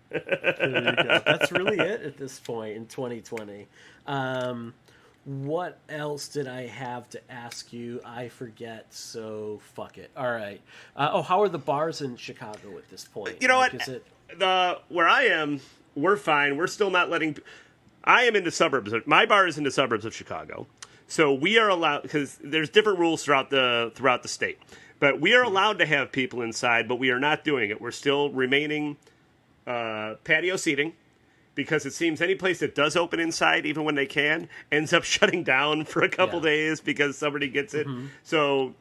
There you go. That's really it at this point in 2020. What else did I have to ask you? I forget, so fuck it. All right. How are the bars in Chicago at this point? You know what? Where I am, we're fine. We're still not letting. I am in the suburbs. My bar is in the suburbs of Chicago, so we are allowed, because there's different rules throughout the state. But we are allowed to have people inside, but we are not doing it. We're still remaining patio seating, because it seems any place that does open inside, even when they can, ends up shutting down for a couple days because somebody gets it. Mm-hmm. So,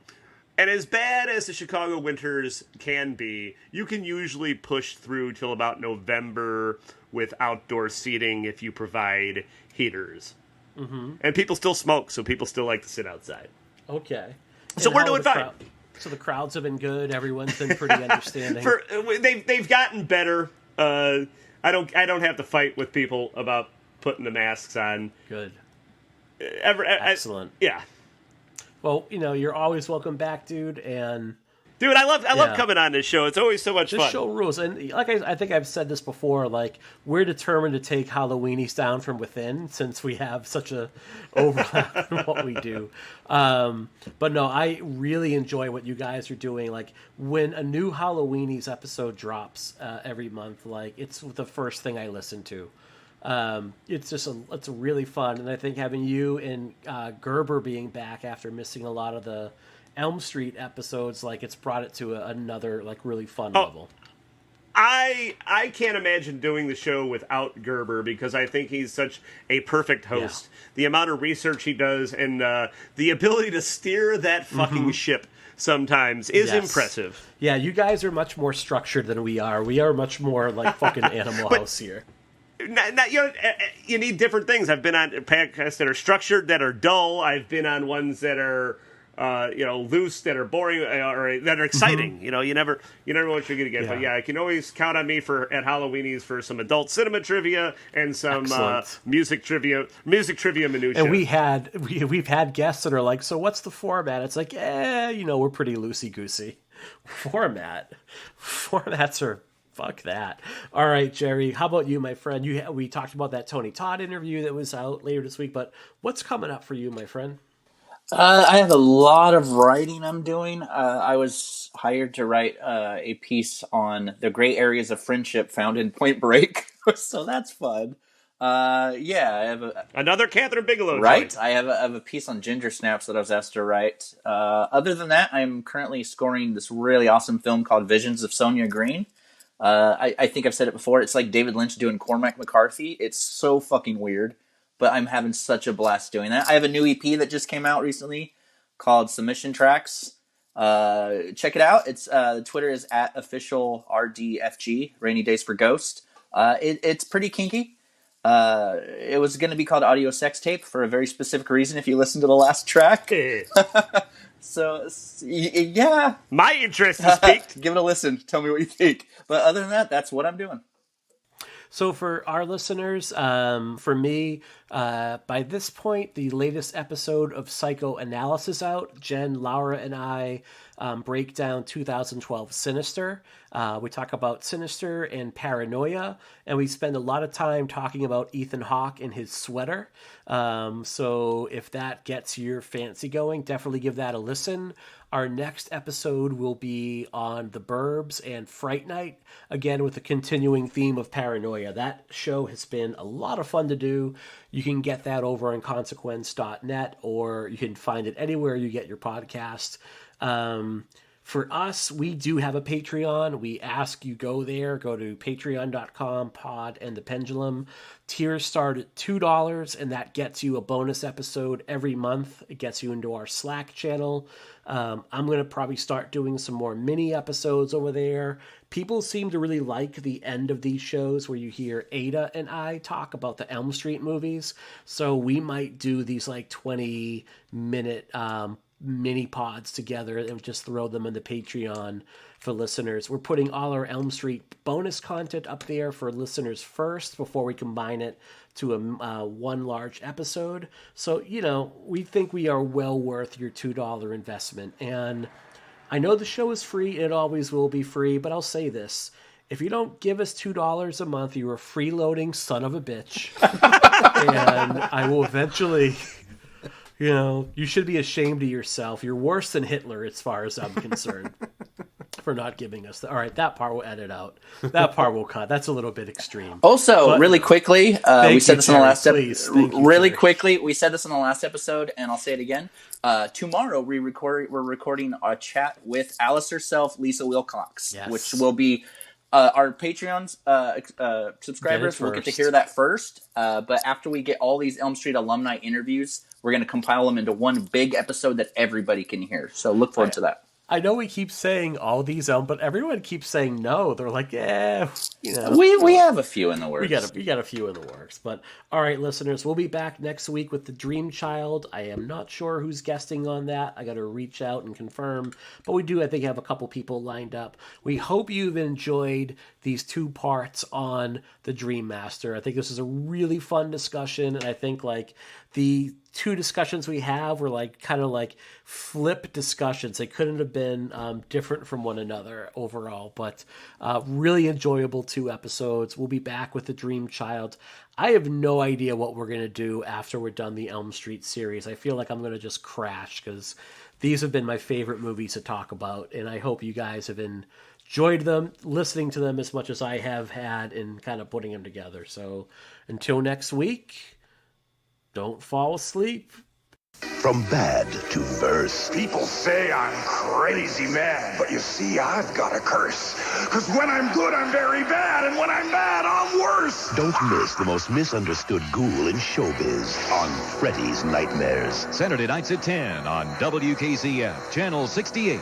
and as bad as the Chicago winters can be, you can usually push through till about November with outdoor seating if you provide heaters. Mm-hmm. And people still smoke, so people still like to sit outside. Okay. So we're doing fine. So the crowds have been good. Everyone's been pretty understanding. They've gotten better. I don't have to fight with people about putting the masks on. Good. Excellent. Yeah. Well, you're always welcome back, dude. And dude, I love coming on this show. It's always so much fun. This show rules. And like I think I've said this before, like, we're determined to take Halloweenies down from within, since we have such a overlap in what we do. But no, I really enjoy what you guys are doing. Like, when a new Halloweenies episode drops every month, like, it's the first thing I listen to. It's really fun. And I think having you and Gerber being back after missing a lot of the Elm Street episodes, like, it's brought it to another, like, really fun level. I can't imagine doing the show without Gerber, because I think he's such a perfect host. Yeah. The amount of research he does, and the ability to steer that fucking ship sometimes is impressive. Yeah, you guys are much more structured than we are. We are much more like fucking Animal House here. You need different things. I've been on podcasts that are structured, that are dull. I've been on ones that are loose, that are boring, or that are exciting. Mm-hmm. You never know what you're gonna get. Yeah. But I can always count on me at Halloweenies for some adult cinema trivia and some music trivia minutia. And we've had guests that are like, so what's the format? It's like, we're pretty loosey goosey. Formats are. Fuck that. All right, Jerry, how about you, my friend? We talked about that Tony Todd interview that was out later this week, but what's coming up for you, my friend? I have a lot of writing I'm doing. I was hired to write a piece on the gray areas of friendship found in Point Break, so that's fun. I have another Catherine Bigelow. Right, joint. I have a piece on ginger snaps that I was asked to write. Other than that, I'm currently scoring this really awesome film called Visions of Sonia Green. I think I've said it before. It's like David Lynch doing Cormac McCarthy. It's so fucking weird, but I'm having such a blast doing that. I have a new EP that just came out recently called Submission Tracks. Check it out. It's Twitter is @officialrdfg, Rainy Days for Ghost. It's pretty kinky. It was going to be called Audio Sex Tape for a very specific reason if you listen to the last track. So, yeah. My interest is piqued. Give it a listen. Tell me what you think. But other than that, that's what I'm doing. So for our listeners, for me, by this point, the latest episode of Psychoanalysis out. Jen, Laura, and I break down 2012 Sinister. We talk about Sinister and paranoia, and we spend a lot of time talking about Ethan Hawke and his sweater. So if that gets your fancy going, definitely give that a listen. Our next episode will be on The Burbs and Fright Night, again with a continuing theme of paranoia. That show has been a lot of fun to do. You can get that over on consequence.net, or you can find it anywhere you get your podcast. For us, we do have a Patreon. We ask you go there, go to patreon.com, Pod and the Pendulum. Tiers start at $2, and that gets you a bonus episode every month. It gets you into our Slack channel. I'm going to probably start doing some more mini episodes over there. People seem to really like the end of these shows where you hear Ada and I talk about the Elm Street movies. So we might do these like 20-minute mini pods together and just throw them in the Patreon for listeners. We're putting all our Elm Street bonus content up there for listeners first before we combine it to a one large episode. So, we think we are well worth your $2 investment. And I know the show is free. It always will be free, but I'll say this. If you don't give us $2 a month, you're a freeloading son of a bitch. And I will eventually... you should be ashamed of yourself. You're worse than Hitler as far as I'm concerned for not giving us all right, that part we'll edit out. That part we'll cut. That's a little bit extreme. Also, really quickly, we said this in the last episode. Really Terry. quickly, we said this in the last episode, and I'll say it again. Tomorrow we're recording a chat with Alice herself, Lisa Wilcox, Yes. which will be our Patreon's subscribers will get to hear that first. But after we get all these Elm Street alumni interviews, we're going to compile them into one big episode that everybody can hear. So look forward to that. I know we keep saying all these, but everyone keeps saying no. They're like, yeah, We have a few in the works. We got a few in the works. But all right, listeners, we'll be back next week with The Dream Child. I am not sure who's guesting on that. I got to reach out and confirm. But we do, I think, have a couple people lined up. We hope you've enjoyed these 2 parts on The Dream Master. I think this is a really fun discussion, and I think the 2 discussions we have were kind of flip discussions. They couldn't have been different from one another overall, but really enjoyable 2 episodes. We'll be back with The Dream Child. I have no idea what we're going to do after we're done the Elm Street series. I feel like I'm going to just crash because these have been my favorite movies to talk about, and I hope you guys have enjoyed them, listening to them as much as I have had in kind of putting them together. So until next week, don't fall asleep. From bad to verse. People say I'm crazy mad, but you see, I've got a curse. Because when I'm good, I'm very bad, and when I'm bad, I'm worse. Don't miss the most misunderstood ghoul in showbiz on Freddy's Nightmares. Saturday nights at 10 on WKZF, Channel 68.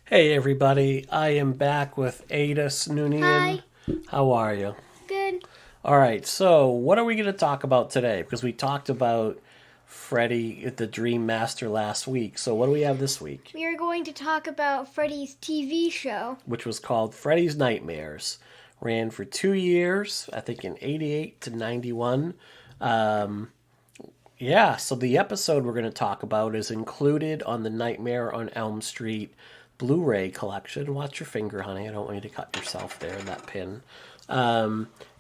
Hey everybody, I am back with Ada Snoonian. Hi. How are you? Good. All right, so what are we going to talk about today? Because we talked about Freddy, the Dream Master, last week. So what do we have this week? We are going to talk about Freddy's TV show, Which was called Freddy's Nightmares. Ran for 2 years, I think in 88 to 91. So the episode we're going to talk about is included on the Nightmare on Elm Street Blu-ray collection. Watch your finger, honey. I don't want you to cut yourself there in that pin.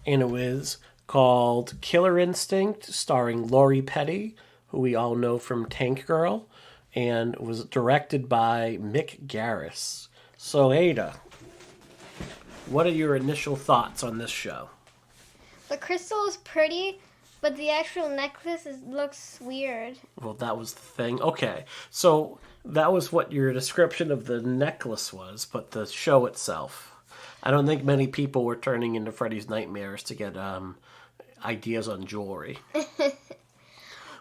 And it was called Killer Instinct, starring Lori Petty, who we all know from Tank Girl, and was directed by Mick Garris. So, Ada, what are your initial thoughts on this show? the crystal is pretty, but the actual necklace looks weird. Well, that was the thing. Okay, so that was what your description of the necklace was, but the show itself. I don't think many people were turning into Freddy's Nightmares to get ideas on jewelry.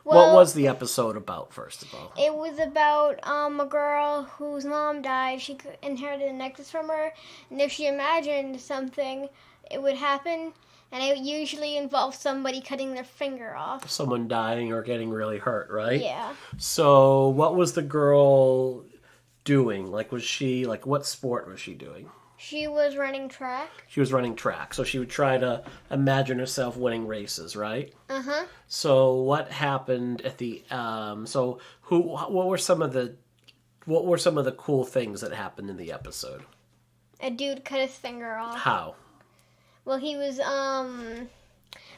What was the episode about, first of all? It was about a girl whose mom died. She inherited a necklace from her, and if she imagined something, it would happen, and it usually involves somebody cutting their finger off. Someone dying or getting really hurt, right? Yeah. So what was the girl doing? Was she, what sport was she doing? She was running track. She was running track, so she would try to imagine herself winning races, right? Uh-huh. So what happened at the what were some of the cool things that happened in the episode? A dude cut his finger off. How? Well, he was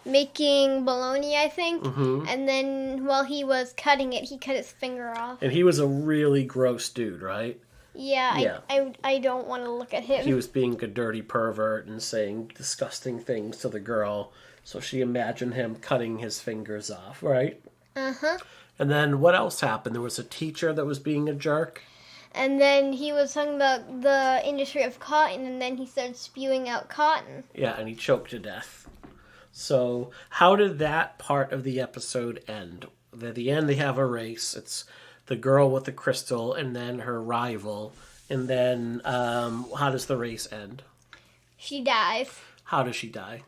making bologna, I think, and then while he was cutting it, he cut his finger off. And he was a really gross dude, right? Yeah. I don't want to look at him. He was being a dirty pervert and saying disgusting things to the girl, so she imagined him cutting his fingers off, right? Uh-huh. And then what else happened? There was a teacher that was being a jerk. And then he was talking about the industry of cotton, and then he started spewing out cotton. Yeah, and he choked to death. So how did that part of the episode end? At the end, they have a race. It's the girl with the crystal and then her rival. And then how does the race end? She dies. How does she die?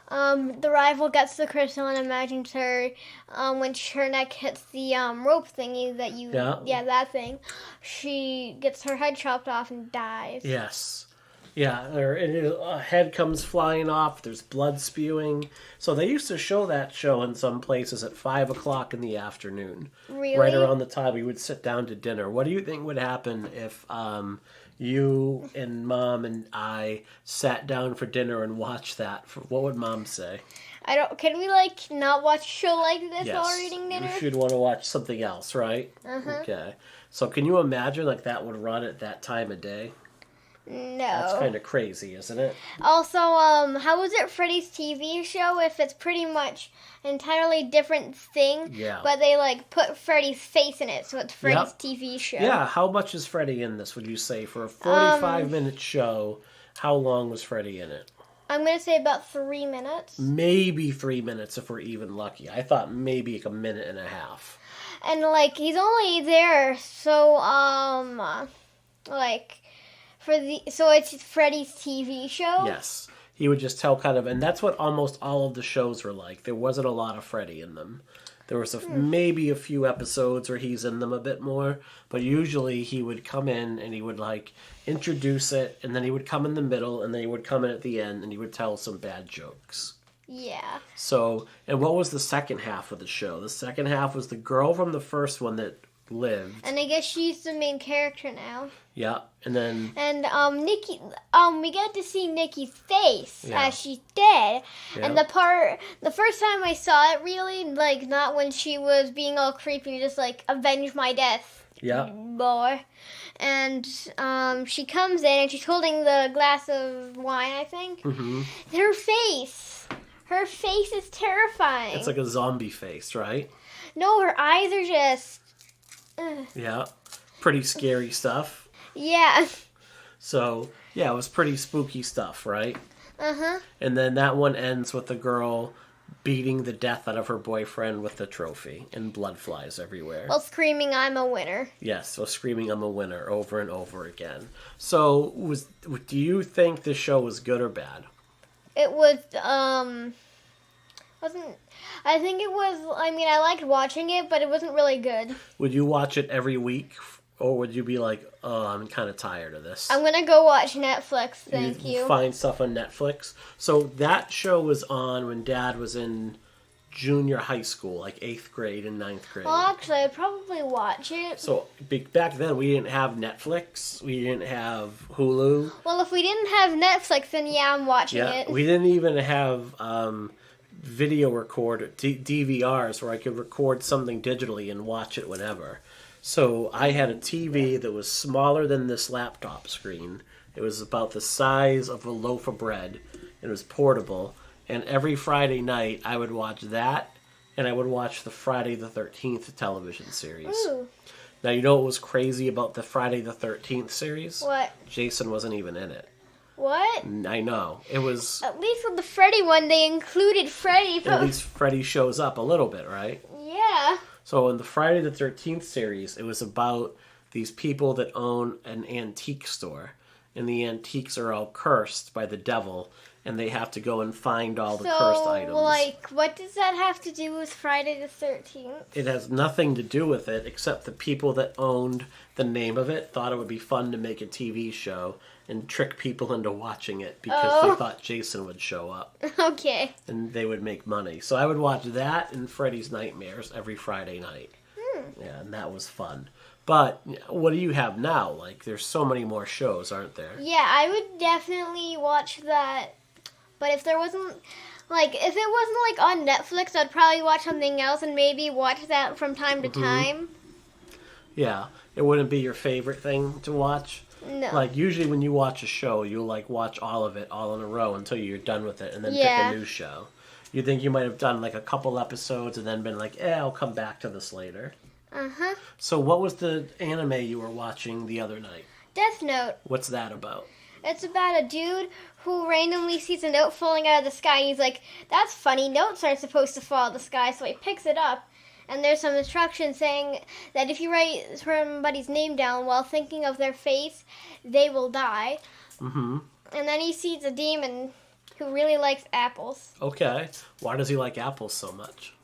The rival gets the crystal and imagines her when her neck hits the rope thingy that you... Yeah, that thing. She gets her head chopped off and dies. Yes. Yeah, a head comes flying off. There's blood spewing. So they used to show that show in some places at 5 o'clock in the afternoon. Really? Right around the time we would sit down to dinner. What do you think would happen if you and Mom and I sat down for dinner and watched that? What would Mom say? Can we, not watch a show like this while we're eating dinner? You should want to watch something else, right? Uh-huh. Okay. So can you imagine, that would run at that time of day? No. That's kind of crazy, isn't it? Also, how was it Freddy's TV show if it's pretty much an entirely different thing, but they, put Freddy's face in it, so it's Freddy's TV show? Yeah, how much is Freddy in this, would you say? For a 45-minute show, how long was Freddy in it? I'm going to say about 3 minutes. Maybe 3 minutes if we're even lucky. I thought maybe a minute and a half. And, he's only there, so, so it's Freddy's TV show? Yes. He would just tell and that's what almost all of the shows were like. There wasn't a lot of Freddy in them. There was maybe a few episodes where he's in them a bit more, but usually he would come in and he would introduce it, and then he would come in the middle, and then he would come in at the end, and he would tell some bad jokes. Yeah. So, and what was the second half of the show? The second half was the girl from the first one that lived. And I guess she's the main character now. Yeah, and then... And, Nikki, we get to see Nikki's face as she's dead. Yeah. And the first time I saw it really, not when she was being all creepy, just avenge my death. Yeah. Boy. And, she comes in and she's holding the glass of wine, I think. Mm-hmm. Her face is terrifying. It's like a zombie face, right? No, her eyes are just... Yeah. Pretty scary stuff. Yeah. So, yeah, it was pretty spooky stuff, right? Uh-huh. And then that one ends with the girl beating the death out of her boyfriend with the trophy, and blood flies everywhere. While screaming, "I'm a winner." Yes, so screaming, "I'm a winner," over and over again. So, do you think this show was good or bad? It was, I think it was, I liked watching it, but it wasn't really good. Would you watch it every week? Or would you be like, oh, I'm kind of tired of this? I'm going to go watch Netflix, thank you. Find stuff on Netflix. So that show was on when Dad was in junior high school, 8th grade and 9th grade. Well, actually, I'd probably watch it. So back then, we didn't have Netflix. We didn't have Hulu. Well, if we didn't have Netflix, then yeah, I'm watching it. We didn't even have video recorder, DVRs, where I could record something digitally and watch it whenever. So I had a TV that was smaller than this laptop screen. It was about the size of a loaf of bread. It was portable. And every Friday night, I would watch that, and I would watch the Friday the 13th television series. Ooh. Now, you know what was crazy about the Friday the 13th series? What? Jason wasn't even in it. What? I know. It was... At least with the Freddy one, they included Freddy. At least Freddy shows up a little bit, right? Yeah. So in the Friday the 13th series, it was about these people that own an antique store. And the antiques are all cursed by the devil. And they have to go and find all the cursed items. What does that have to do with Friday the 13th? It has nothing to do with it, except the people that owned the name of it thought it would be fun to make a TV show and trick people into watching it because they thought Jason would show up. Okay. And they would make money. So I would watch that and Freddy's Nightmares every Friday night. Yeah, and that was fun. But what do you have now? There's so many more shows, aren't there? Yeah, I would definitely watch that. But if there wasn't, if it wasn't, on Netflix, I'd probably watch something else and maybe watch that from time to time. Yeah. It wouldn't be your favorite thing to watch? No. Usually when you watch a show, you'll, watch all of it all in a row until you're done with it and then pick a new show. You think you might have done like a couple episodes and then been like, I'll come back to this later. Uh-huh. So what was the anime you were watching the other night? Death Note. What's that about? It's about a dude who randomly sees a note falling out of the sky, and he's like, that's funny, notes aren't supposed to fall out of the sky, so he picks it up, and there's some instructions saying that if you write somebody's name down while thinking of their face, they will die. Mm-hmm. And then he sees a demon who really likes apples. Okay. Why does he like apples so much?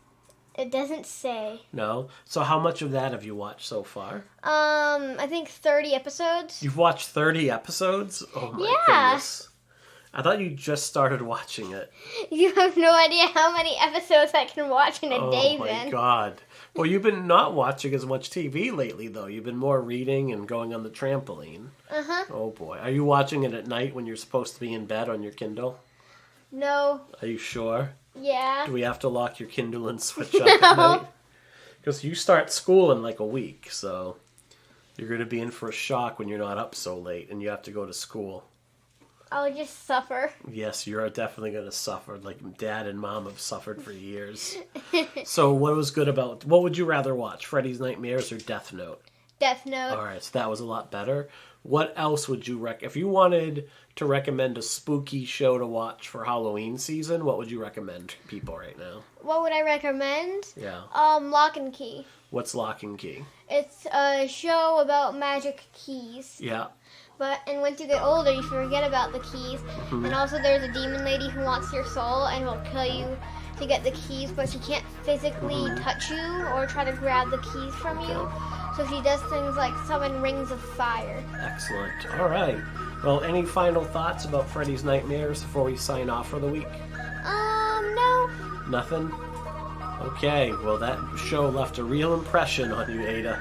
It doesn't say. No? So how much of that have you watched so far? I think 30 episodes. You've watched 30 episodes? Oh my goodness. I thought you just started watching it. You have no idea how many episodes I can watch in a day, Vin. Oh then. my god. Well, you've been not watching as much TV lately, though. You've been more reading and going on the trampoline. Uh-huh. Oh boy. Are you watching it at night when you're supposed to be in bed on your Kindle? No. Are you sure? Yeah. Do we have to lock your Kindle and switch up at night? Because you start school in like a week, so you're going to be in for a shock when you're not up so late and you have to go to school. I'll just suffer. Yes, you're definitely going to suffer. Like Dad and Mom have suffered for years. So what would you rather watch? Freddy's Nightmares or Death Note? Death Note. All right, so that was a lot better. What else would you if you wanted to recommend a spooky show to watch for Halloween season, what would you recommend people right now? What would I recommend? Yeah. Lock and Key. What's Lock and Key? It's a show about magic keys. Yeah. And once you get older, you forget about the keys. Mm-hmm. And also there's a demon lady who wants your soul and will kill you to get the keys, but she can't physically touch you or try to grab the keys from you. So she does things like summon rings of fire. Excellent. All right. Well, any final thoughts about Freddy's Nightmares before we sign off for the week? No. Nothing? Okay. Well, that show left a real impression on you, Ada.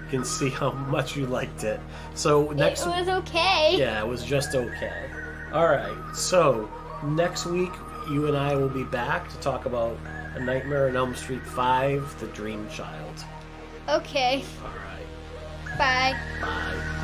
You can see how much you liked it. So next It was okay. Yeah, it was just okay. All right. So next week, you and I will be back to talk about A Nightmare on Elm Street 5, The Dream Child. Okay. All right. Bye. Bye.